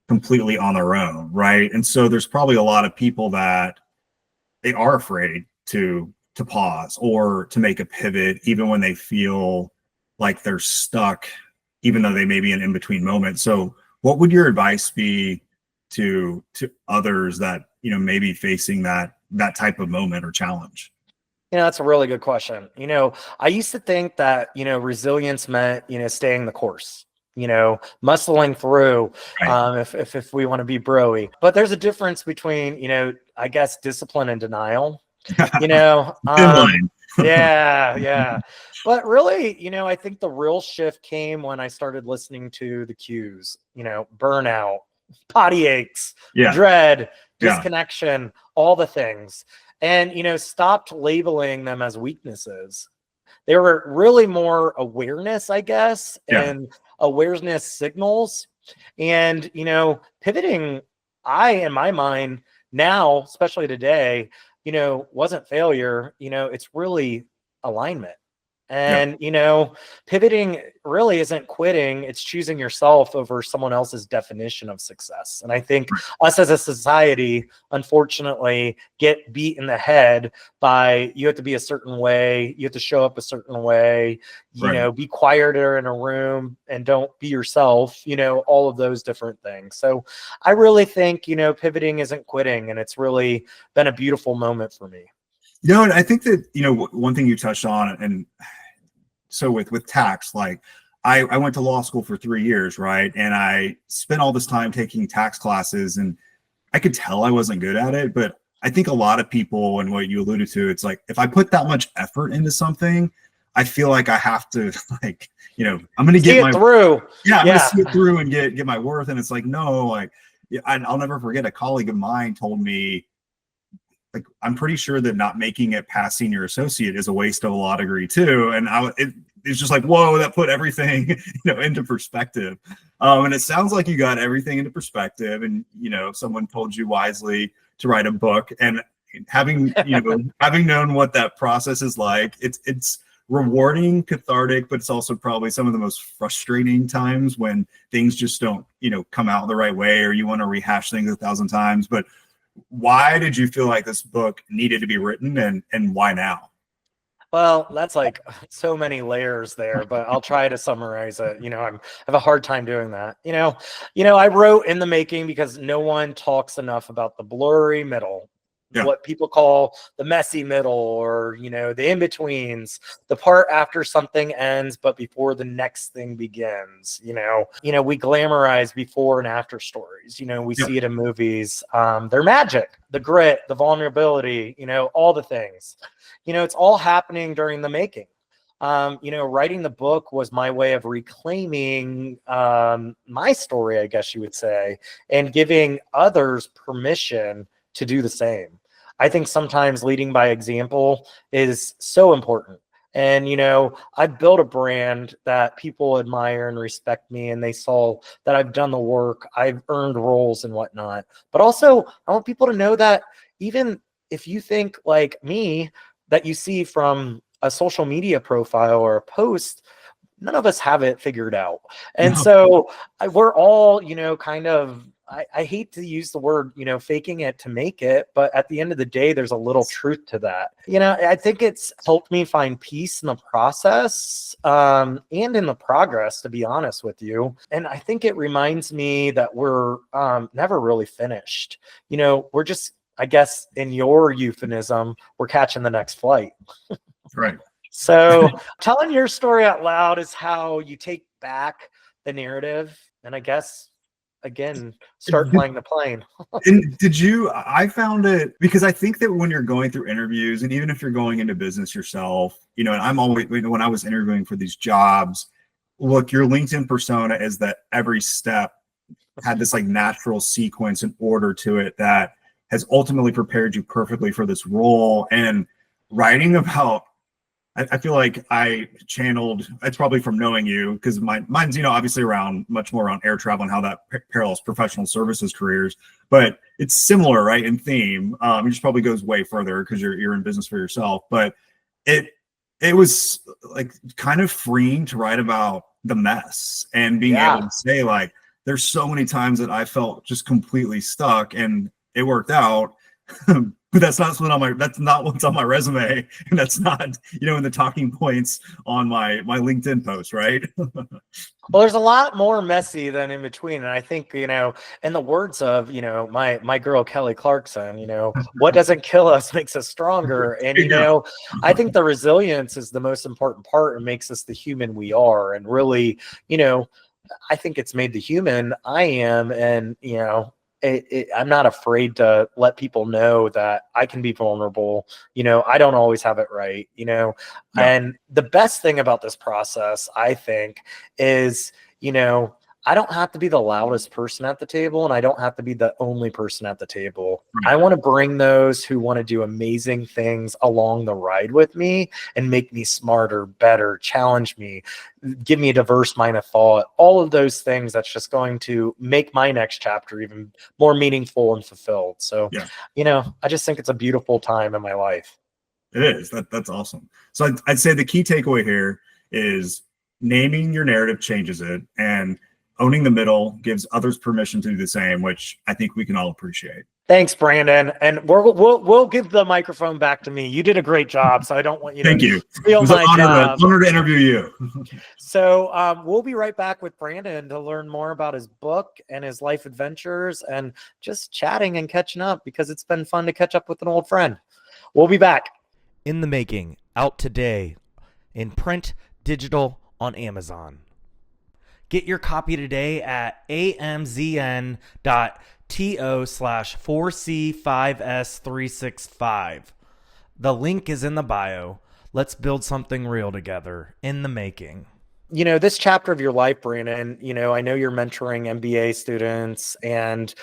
completely on their own, right? And so there's probably a lot of people that they are afraid to pause or to make a pivot, even when they feel like they're stuck, even though they may be an in-between moment. So what would your advice be to others that may be facing that type of moment or challenge? That's a really good question. I used to think that resilience meant staying the course, muscling through, if we want to be broy. But there's a difference between I guess discipline and denial. Yeah. But really, I think the real shift came when I started listening to the cues, burnout, body aches, dread, disconnection, all the things. And, stopped lapiling them as weaknesses. They were really more awareness, I guess, and awareness signals. And, pivoting, in my mind now, especially today, wasn't failure. It's really alignment. And, pivoting really isn't quitting. It's choosing yourself over someone else's definition of success. And I think us as a society, unfortunately, get beat in the head by you have to be a certain way. You have to show up a certain way, be quieter in a room and don't be yourself, all of those different things. So I really think, pivoting isn't quitting, and it's really been a beautiful moment for me. And I think that, one thing you touched on, and so with tax, like I went to law school for 3 years, right? And I spent all this time taking tax classes, and I could tell I wasn't good at it. But I think a lot of people, and what you alluded to, it's like, if I put that much effort into something, I feel like I have to, like, I'm going to get my through. I'm going to see it through and get my worth. And it's like, no, like, I'll never forget, a colleague of mine told me, like, I'm pretty sure that not making it past senior associate is a waste of a law degree too. And it's just like, whoa, that put everything, into perspective. And it sounds like you got everything into perspective, and, someone told you wisely to write a book. And having, having known what that process is like, it's rewarding, cathartic, but it's also probably some of the most frustrating times when things just don't, come out the right way, or you want to rehash things 1,000 times. But why did you feel like this book needed to be written, and why now? Well, that's like so many layers there, but I'll try to summarize it. I have a hard time doing that. I wrote In the Making because no one talks enough about the blurry middle. Yeah. what people call the messy middle, or, the in-betweens, the part after something ends, but before the next thing begins. We glamorize before and after stories. We Yep. see it in movies. They're magic, the grit, the vulnerability, all the things. It's all happening during the making. Writing the book was my way of reclaiming my story, I guess you would say, and giving others permission to do the same. I think sometimes leading by example is so important. And, I've built a brand that people admire and respect me, and they saw that I've done the work, I've earned roles and whatnot. But also, I want people to know that even if you think like me, that you see from a social media profile or a post, none of us have it figured out. And so we're all, kind of, I hate to use the word, faking it to make it, but at the end of the day, there's a little truth to that. I think it's helped me find peace in the process and in the progress, to be honest with you. And I think it reminds me that we're never really finished. We're just, I guess, in your euphemism, we're catching the next flight. Right. So telling your story out loud is how you take back the narrative, and I guess, again, start flying the plane. And I found it, because I think that when you're going through interviews, and even if you're going into business yourself, and I'm always, when I was interviewing for these jobs, look, your LinkedIn persona is that every step had this like natural sequence and order to it that has ultimately prepared you perfectly for this role. And writing about, I feel like I channeled, it's probably from knowing you, because mine's, obviously much more around air travel and how that parallels professional services careers, but it's similar, right, in theme. It just probably goes way further because you're in business for yourself. But it was like kind of freeing to write about the mess and being able to say, like, there's so many times that I felt just completely stuck, and it worked out. But that's not what's on my resume, and that's not, in the talking points on my LinkedIn post, right? Well, there's a lot more messy than in between. And I think, in the words of, my girl, Kelly Clarkson, what doesn't kill us makes us stronger. And, I think the resilience is the most important part and makes us the human we are. And really, I think it's made the human I am. And, I'm not afraid to let people know that I can be vulnerable. I don't always have it right, and the best thing about this process, I think, is, I don't have to be the loudest person at the table, and I don't have to be the only person at the table. I want to bring those who want to do amazing things along the ride with me and make me smarter, better, challenge me, give me a diverse mind of thought, all of those things that's just going to make my next chapter even more meaningful and fulfilled. So, I just think it's a beautiful time in my life. It is. That's awesome. So I'd say the key takeaway here is naming your narrative changes it, and owning the middle gives others permission to do the same, which I think we can all appreciate. Thanks, Brandon. And we'll give the microphone back to me. You did a great job, so I don't want you to steal my job. Honor to interview you. So we'll be right back with Brandon to learn more about his book and his life adventures, and just chatting and catching up, because it's been fun to catch up with an old friend. We'll be back. In the Making, out today in print, digital, on Amazon. Get your copy today at amzn.to/4C5S365. The link is in the bio. Let's build something real together. In the Making. This chapter of your life, Brandon, I know you're mentoring MBA students, and,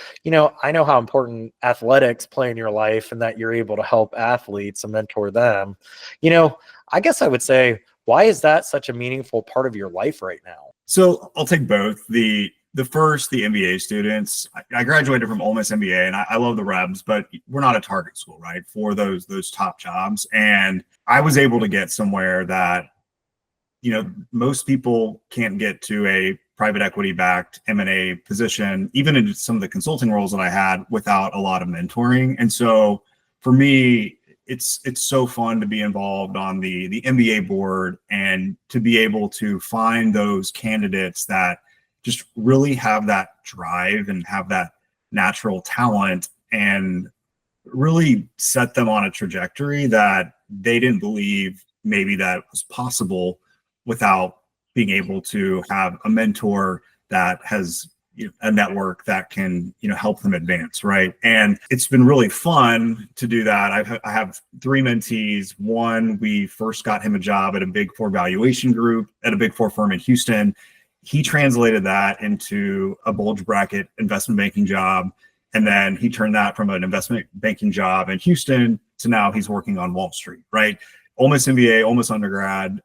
I know how important athletics play in your life, and that you're able to help athletes and mentor them. I guess I would say, why is that such a meaningful part of your life right now? So I'll take both. The first, the MBA students. I graduated from Ole Miss MBA, and I love the Rebs, but we're not a target school, right, for those top jobs. And I was able to get somewhere that, most people can't get to a private equity backed M&A position, even in some of the consulting roles that I had, without a lot of mentoring. And so for me, it's so fun to be involved on the MBA board, and to be able to find those candidates that just really have that drive and have that natural talent, and really set them on a trajectory that they didn't believe maybe that was possible without being able to have a mentor that has a network that can help them advance, right? And it's been really fun to do that. I have 3 mentees. One, we first got him a job at a Big Four valuation group at a Big Four firm in Houston. He translated that into a bulge bracket investment banking job, and then he turned that from an investment banking job in Houston to now he's working on Wall Street, right? Ole Miss MBA, Ole Miss undergrad,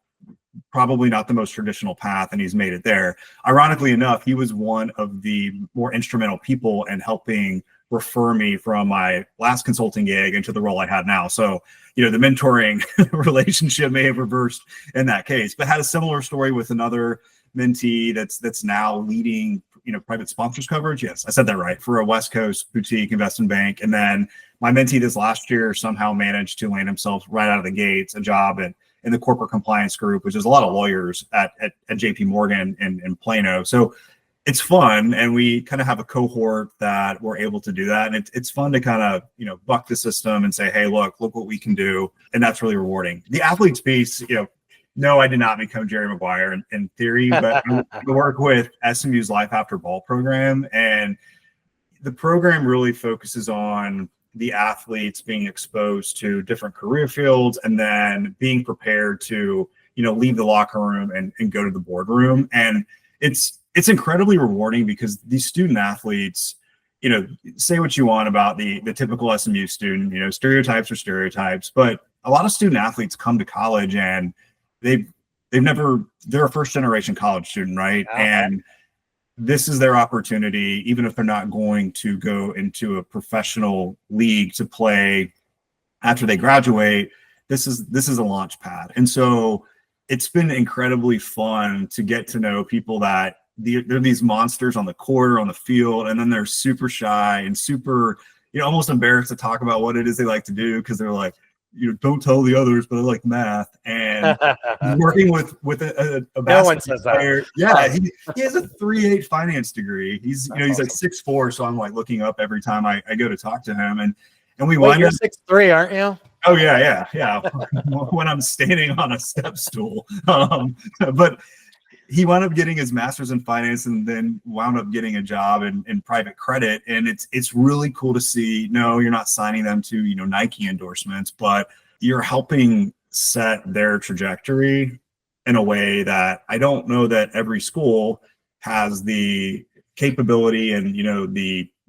probably not the most traditional path, and he's made it there. Ironically enough, he was one of the more instrumental people in helping refer me from my last consulting gig into the role I had now. So, the mentoring relationship may have reversed in that case, but had a similar story with another mentee that's now leading, private sponsors coverage. Yes, I said that right, for a West Coast boutique investment bank. And then my mentee this last year somehow managed to land himself right out of the gates a job in the corporate compliance group, which is a lot of lawyers at JP Morgan in Plano. So it's fun. And we kind of have a cohort that we're able to do that. And it's fun to kind of, buck the system and say, hey, look what we can do. And that's really rewarding. The athletes piece, no, I did not become Jerry Maguire in theory, but I work with SMU's Life After Ball program. And the program really focuses on the athletes being exposed to different career fields and then being prepared to, leave the locker room and go to the boardroom. And it's incredibly rewarding because these student athletes, say what you want about the typical SMU student, stereotypes are stereotypes, but a lot of student athletes come to college and they're a first generation college student, right? Okay. And this is their opportunity, even if they're not going to go into a professional league to play after they graduate. This is a launch pad. And so it's been incredibly fun to get to know people that they're these monsters on the court or on the field, and then they're super shy and super, almost embarrassed to talk about what it is they like to do because they're like, don't tell the others, but I like math. And working with a basketball player. Yeah, he has a 3.8 finance degree. He's he's like 6'4", so I'm like looking up every time I go to talk to him. And we wind you're up 6'3", aren't you? Oh yeah. When I'm standing on a step stool. But he wound up getting his master's in finance and then wound up getting a job in private credit. And it's really cool to see, no, you're not signing them to, Nike endorsements, but you're helping set their trajectory in a way that I don't know that every school has the capability and,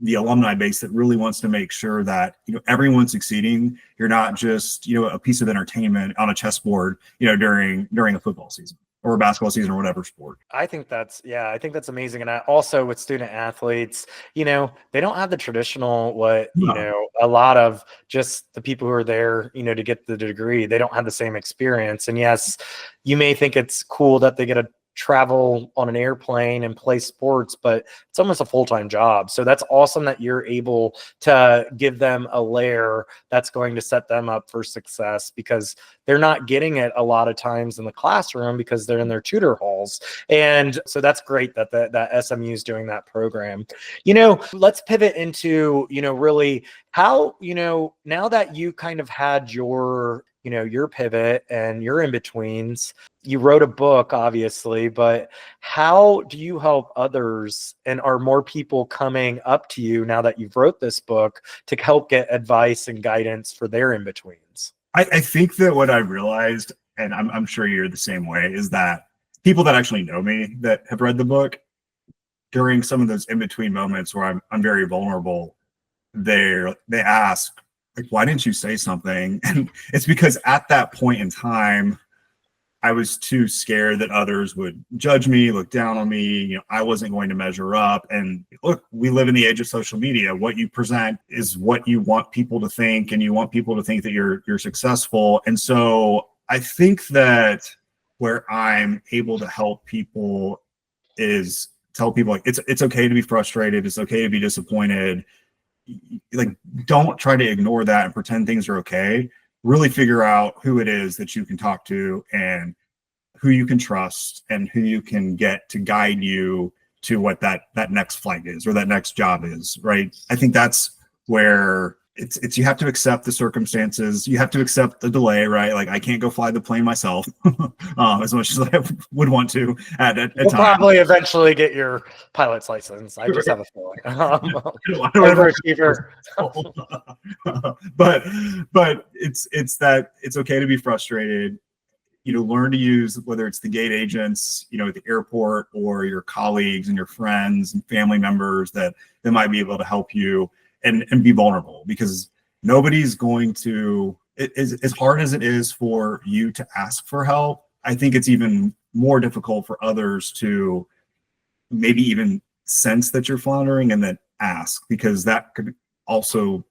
the alumni base that really wants to make sure that, everyone's succeeding. You're not just, a piece of entertainment on a chessboard, during a football season or a basketball season or whatever sport. I think that's amazing. And I also, with student athletes, they don't have the traditional, a lot of just the people who are there, to get the degree, they don't have the same experience. And yes, you may think it's cool that they get to travel on an airplane and play sports, but it's almost a full-time job. So that's awesome that you're able to give them a layer that's going to set them up for success, because they're not getting it a lot of times in the classroom because they're in their tutor halls. And so that's great that SMU is doing that program. Let's pivot into, really how, now that you kind of had your pivot and your in-betweens, you wrote a book, obviously, but how do you help others, and are more people coming up to you now that you've wrote this book to help get advice and guidance for their in-betweens? I think that what I realized, and I'm sure you're the same way, is that people that actually know me that have read the book, during some of those in-between moments where I'm very vulnerable, they ask, like, why didn't you say something? And it's because at that point in time, I was too scared that others would judge me, look down on me. I wasn't going to measure up. And look, we live in the age of social media. What you present is what you want people to think, and you want people to think that you're successful. And so I think that where I'm able to help people is tell people, like, it's okay to be frustrated. It's okay to be disappointed. Like, don't try to ignore that and pretend things are okay. Really figure out who it is that you can talk to and who you can trust and who you can get to guide you to what that next flight is or that next job is, right? I think that's where it's you have to accept the circumstances. You have to accept the delay, right? Like I can't go fly the plane myself as much as I would want to at You'll time. probably eventually get your pilot's license. I just have a feeling. Overachiever. but it's that it's okay to be frustrated. Learn to use, whether it's the gate agents, at the airport, or your colleagues and your friends and family members that might be able to help you, and be vulnerable, because nobody's going to, as hard as it is for you to ask for help, I think it's even more difficult for others to maybe even sense that you're floundering and then ask, because that could also,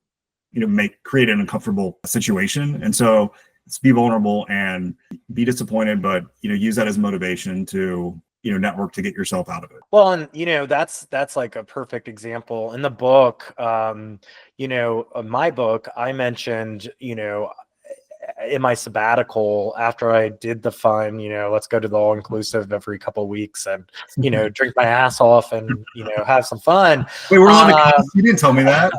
create an uncomfortable situation. And so let's be vulnerable and be disappointed, but use that as motivation to network to get yourself out of it. Well, and that's like a perfect example in the book. My book, I mentioned, in my sabbatical, after I did the fun, let's go to the all-inclusive every couple of weeks and, drink my ass off and, have some fun. Wait, we're on the you didn't tell me that.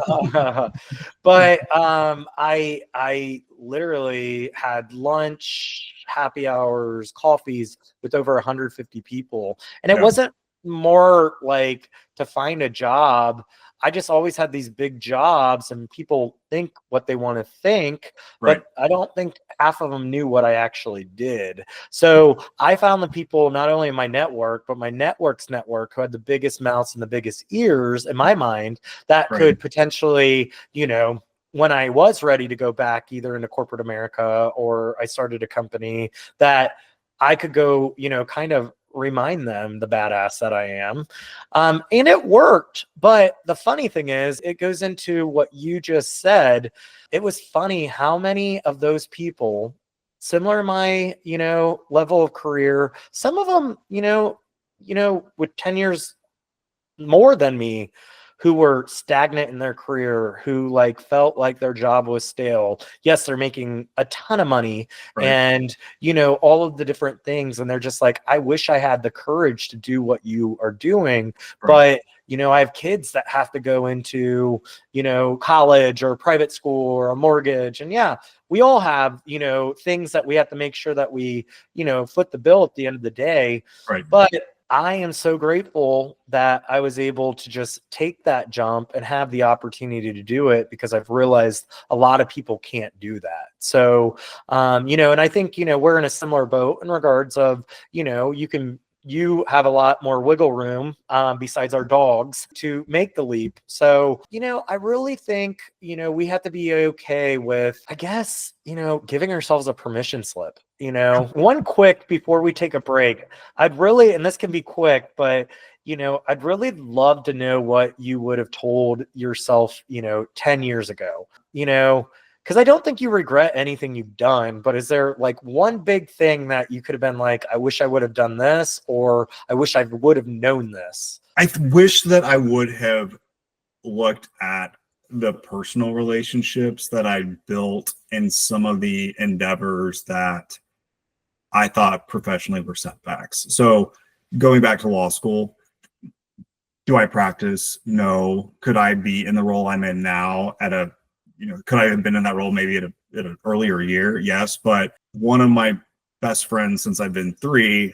But I literally had lunch, happy hours, coffees with over 150 people. And it wasn't more like to find a job. I just always had these big jobs, and people think what they want to think, right. But I don't think half of them knew what I actually did. So I found the people, not only in my network, but my network's network, who had the biggest mouths and the biggest ears in my mind, that could potentially, when I was ready to go back either into corporate America or I started a company, that I could go, kind of remind them the badass that I am. And it worked. But the funny thing is, it goes into what you just said. It was funny how many of those people, similar to my, level of career, some of them, with 10 years more than me, who were stagnant in their career, who felt like their job was stale. Yes, they're making a ton of money and, all of the different things. And they're just like, I wish I had the courage to do what you are doing. But, I have kids that have to go into, college or private school or a mortgage. And we all have, things that we have to make sure that we, foot the bill at the end of the day. But I am so grateful that I was able to just take that jump and have the opportunity to do it, because I've realized a lot of people can't do that. So, and I think, we're in a similar boat in regards of, you have a lot more wiggle room besides our dogs to make the leap. So, I really think, we have to be okay with, I guess, giving ourselves a permission slip. One quick before we take a break, I'd really, and this can be quick, but I'd really love to know what you would have told yourself, 10 years ago, because I don't think you regret anything you've done, but is there one big thing that you could have been like, I wish I would have done this, or I wish I would have known this? I wish that I would have looked at the personal relationships that I built in some of the endeavors that I thought professionally were setbacks. So going back to law school, do I practice? No. Could I be in the role I'm in now could I have been in that role maybe at an earlier year? Yes. But one of my best friends since I've been 3,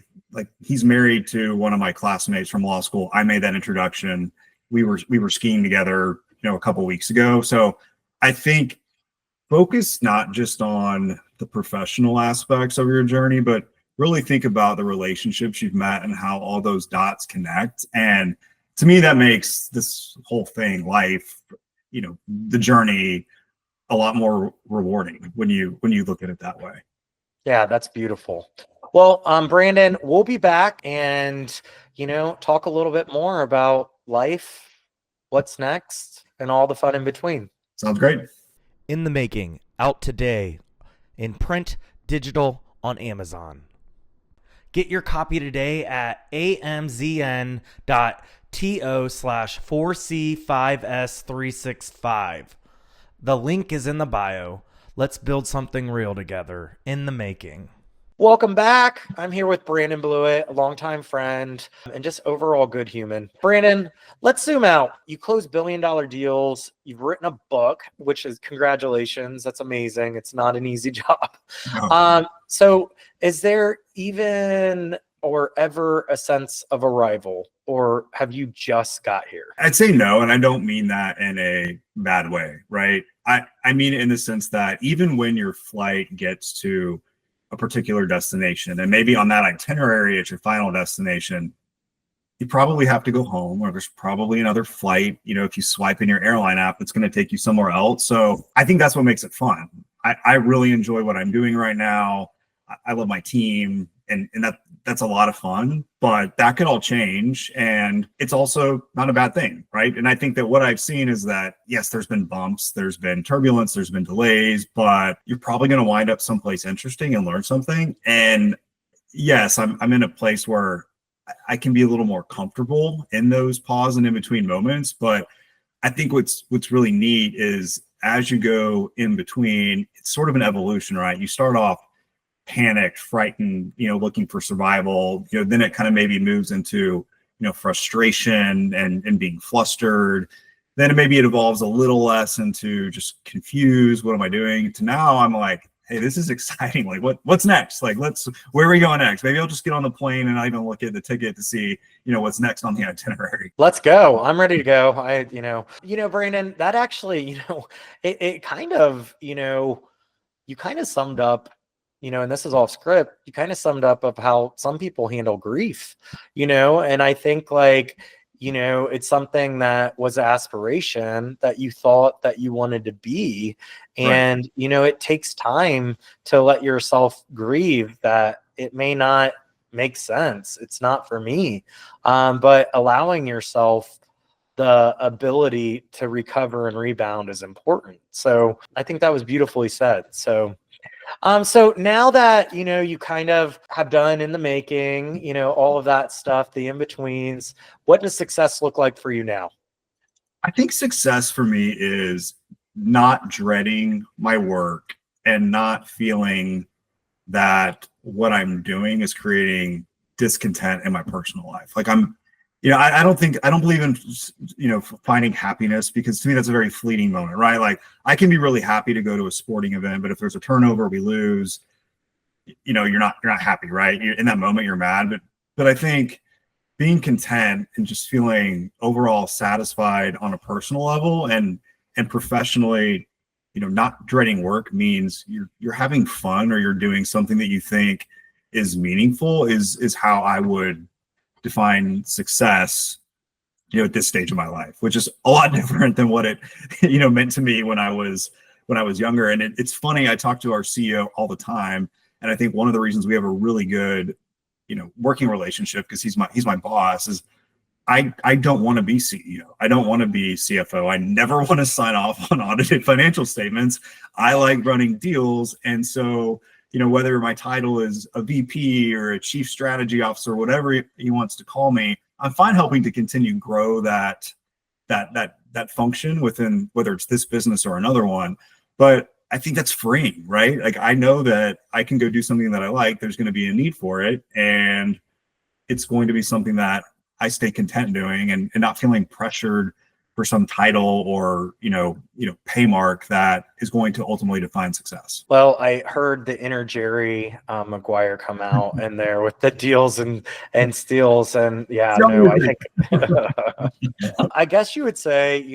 he's married to one of my classmates from law school. I made that introduction. We were skiing together, a couple of weeks ago. So I think focus not just on the professional aspects of your journey, but really think about the relationships you've met and how all those dots connect. And to me, that makes this whole thing, life, the journey, a lot more rewarding when you look at it that way. Yeah, that's beautiful. Well, Brandon, we'll be back and, talk a little bit more about life, what's next, and all the fun in between. Sounds great. In the Making, out today in print, digital, on Amazon. Get your copy today at amzn.to/4C5S365. The link is in the bio. Let's build something real together. In the Making. Welcome back. I'm here with Brandon Blewett, a longtime friend and just overall good human. Brandon, let's zoom out. You close billion-dollar deals. You've written a book, which is congratulations. That's amazing. It's not an easy job. No. So is there even or ever a sense of arrival, or have you just got here? I'd say no, and I don't mean that in a bad way, right? I mean it in the sense that even when your flight gets to a particular destination, and maybe on that itinerary at your final destination, you probably have to go home, or there's probably another flight, if you swipe in your airline app, it's going to take you somewhere else. So I think that's what makes it fun. I really enjoy what I'm doing right now. I love my team, and that's a lot of fun, but that could all change. And it's also not a bad thing, right? And I think that what I've seen is that, yes, there's been bumps, there's been turbulence, there's been delays, but you're probably going to wind up someplace interesting and learn something. And yes, I'm in a place where I can be a little more comfortable in those pause and in between moments. But I think what's really neat is as you go in between, it's sort of an evolution, right? You start off panicked, frightened, looking for survival, then it kind of maybe moves into, frustration and being flustered. Then maybe it evolves a little less into just confused. What am I doing? To now I'm like, hey, this is exciting. Like what's next? Like, where are we going next? Maybe I'll just get on the plane and not even look at the ticket to see, what's next on the itinerary. Let's go. I'm ready to go. Brandon, that actually, it kind of, you kind of summed up, and this is off script, you kind of summed up of how some people handle grief, and I think it's something that was aspiration that you thought that you wanted to be. And, right. It takes time to let yourself grieve that it may not make sense. It's not for me. But allowing yourself the ability to recover and rebound is important. So I think that was beautifully said. So now that, you kind of have done in the making, all of that stuff, the in-betweens, what does success look like for you now? I think success for me is not dreading my work and not feeling that what I'm doing is creating discontent in my personal life. Like I don't believe in, finding happiness, because to me, that's a very fleeting moment, right? Like I can be really happy to go to a sporting event, but if there's a turnover, we lose, you're not happy, right? In that moment, you're mad. But I think being content and just feeling overall satisfied on a personal level and professionally, not dreading work means you're having fun, or you're doing something that you think is meaningful is how I would define success, at this stage of my life, which is a lot different than what it, meant to me when I was younger. And it's funny, I talk to our CEO all the time, and I think one of the reasons we have a really good, working relationship, because he's my boss, is I don't want to be CEO. I don't want to be CFO. I never want to sign off on audited financial statements. I like running deals. And so, whether my title is a VP or a chief strategy officer, whatever he wants to call me, I'm fine helping to continue grow that function within, whether it's this business or another one. But I think that's freeing, right? Like I know that I can go do something that I like. There's going to be a need for it, and it's going to be something that I stay content doing, and not feeling pressured for some title or pay mark that is going to ultimately define success. Well, I heard the inner Jerry Maguire come out in there with the deals and steals, and I think I guess you would say,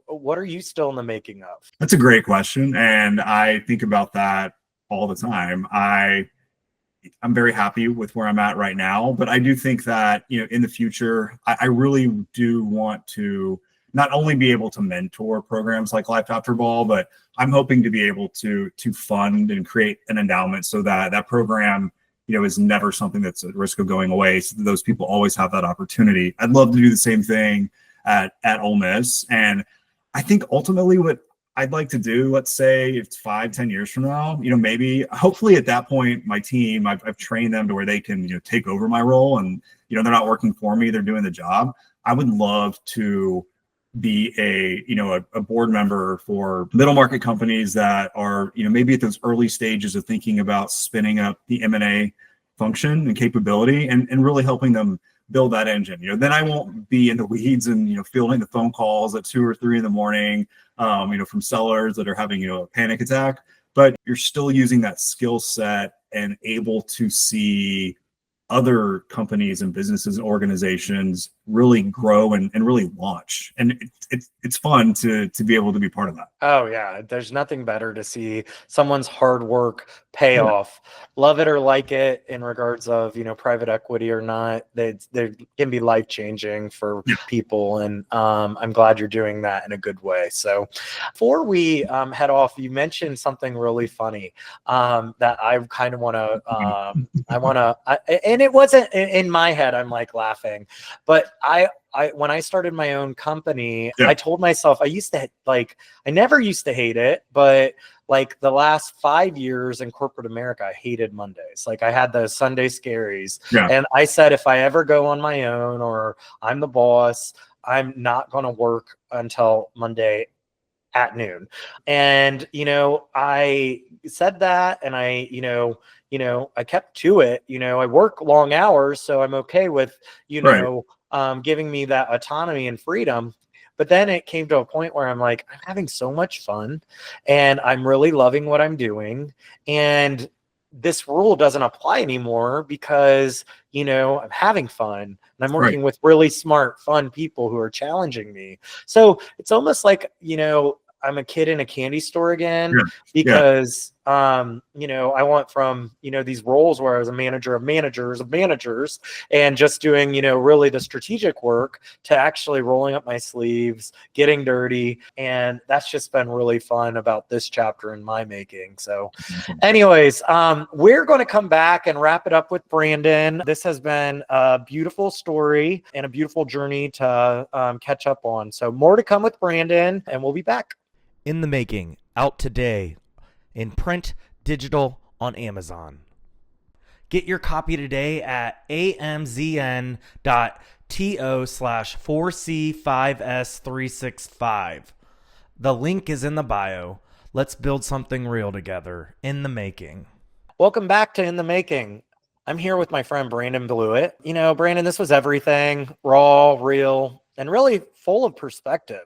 what are you still in the making of? That's a great question, and I think about that all the time. I'm very happy with where I'm at right now, but I do think that, in the future, I really do want to not only be able to mentor programs like Life After Ball, but I'm hoping to be able to fund and create an endowment so that program, is never something that's at risk of going away, so that those people always have that opportunity. I'd love to do the same thing at Ole Miss. And I think ultimately what I'd like to do, let's say it's 5-10 years from now, maybe hopefully at that point, my team, I've trained them to where they can, take over my role, and, they're not working for me, they're doing the job. I would love to be a board member for middle market companies that are, maybe at those early stages of thinking about spinning up the M&A function and capability, and really helping them build that engine. Then I won't be in the weeds and, fielding the phone calls at 2 or 3 in the morning, from sellers that are having, a panic attack, but you're still using that skill set and able to see other companies and businesses and organizations really grow and really launch. And it's fun to be able to be part of that. Oh yeah, there's nothing better to see someone's hard work pay off. Love it or like it in regards of, private equity or not, they can be life-changing for people. And I'm glad you're doing that in a good way. So before we head off, you mentioned something really funny that I kind of want to, and it wasn't in my head, I'm like laughing, but I when I started my own company, I told myself I never used to hate it, but like the last 5 years in corporate America, I hated Mondays. Like I had the Sunday scaries. And I said, if I ever go on my own or I'm the boss, I'm not going to work until Monday at noon. And, I said that, and I kept to it. I work long hours, so I'm okay with, giving me that autonomy and freedom. But then it came to a point where I'm like, I'm having so much fun and I'm really loving what I'm doing. And this rule doesn't apply anymore because, I'm having fun and I'm working with really smart, fun people who are challenging me. So it's almost like, I'm a kid in a candy store again because, I went from, these roles where I was a manager of managers and just doing, really the strategic work to actually rolling up my sleeves, getting dirty. And that's just been really fun about this chapter in my making. So anyways, we're going to come back and wrap it up with Brandon. This has been a beautiful story and a beautiful journey to catch up on. So more to come with Brandon, and we'll be back. In the Making, out today, in print, digital, on Amazon. Get your copy today at amzn.to/4C5S365. The link is in the bio. Let's build something real together. In the Making. Welcome back to In the Making. I'm here with my friend Brandon Blewett. Brandon, this was everything, raw, real, and really full of perspective.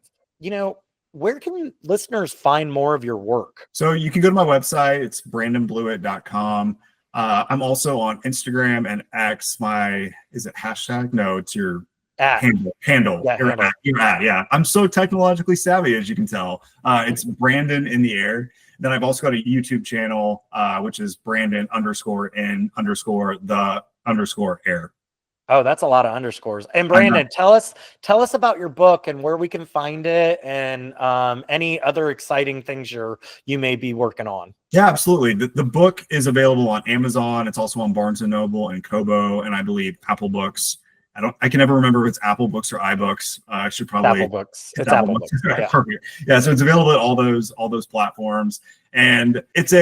Where can listeners find more of your work? So you can go to my website. It's brandonblewett.com. I'm also on Instagram and X. Is it hashtag? No, it's your handle. Yeah. I'm so technologically savvy, as you can tell. It's Brandon in the air. Then I've also got a YouTube channel, which is Brandon_in_the_air. Oh, that's a lot of underscores. And Brandon, tell us about your book and where we can find it, and any other exciting things you may be working on. Yeah, absolutely. The book is available on Amazon. It's also on Barnes & Noble and Kobo, and I believe Apple Books. I can never remember if it's Apple Books or iBooks. I should probably Apple Books. It's Apple Books. Yeah. Perfect. Yeah, so it's available at all those platforms, and it's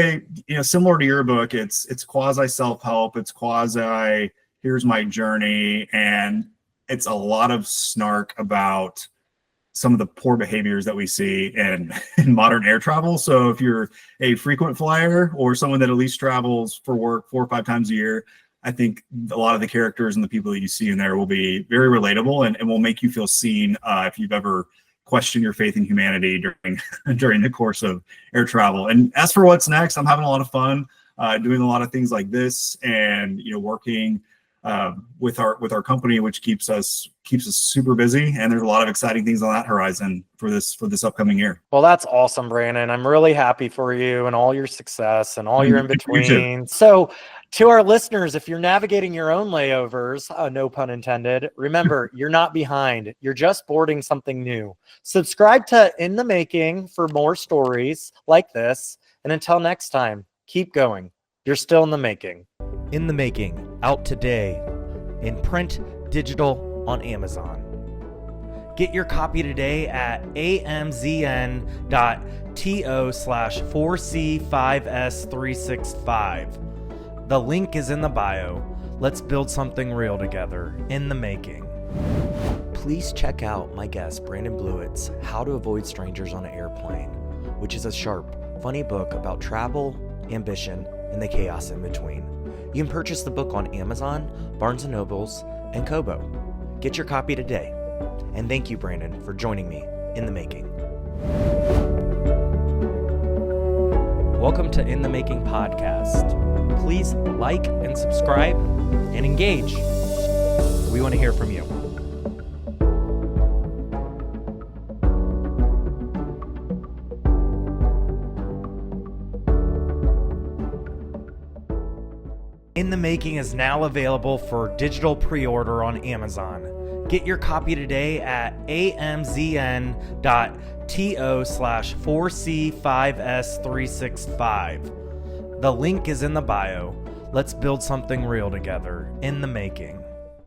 similar to your book. It's quasi self-help. It's quasi here's my journey, and it's a lot of snark about some of the poor behaviors that we see in modern air travel. So if you're a frequent flyer or someone that at least travels for work 4 or 5 times a year, I think a lot of the characters and the people that you see in there will be very relatable and will make you feel seen if you've ever questioned your faith in humanity during the course of air travel. And as for what's next, I'm having a lot of fun doing a lot of things like this, and working with our company, which keeps us super busy, and there's a lot of exciting things on that horizon for this upcoming year. Well, that's awesome, Brandon. I'm really happy for you and all your success and all your in between. So to our listeners, if you're navigating your own layovers, no pun intended, remember, you're not behind. You're just boarding something new. Subscribe to In the Making for more stories like this. And until next time, keep going. You're still in the making. In the Making, out today, in print, digital, on Amazon. Get your copy today at amzn.to/4C5S365. The link is in the bio. Let's build something real together. In the Making. please check out my guest, Brandon Blewett's How to Avoid Strangers on an Airplane, which is a sharp, funny book about travel, ambition, and the chaos in between. You can purchase the book on Amazon, Barnes & Nobles, and Kobo. Get your copy today. And thank you, Brandon, for joining me in the making. Welcome to In the Making podcast. Please like and subscribe and engage. We want to hear from you. In the Making is now available for digital pre-order on Amazon. Get your copy today at amzn.to/4C5S365. The link is in the bio. Let's build something real together. In the Making.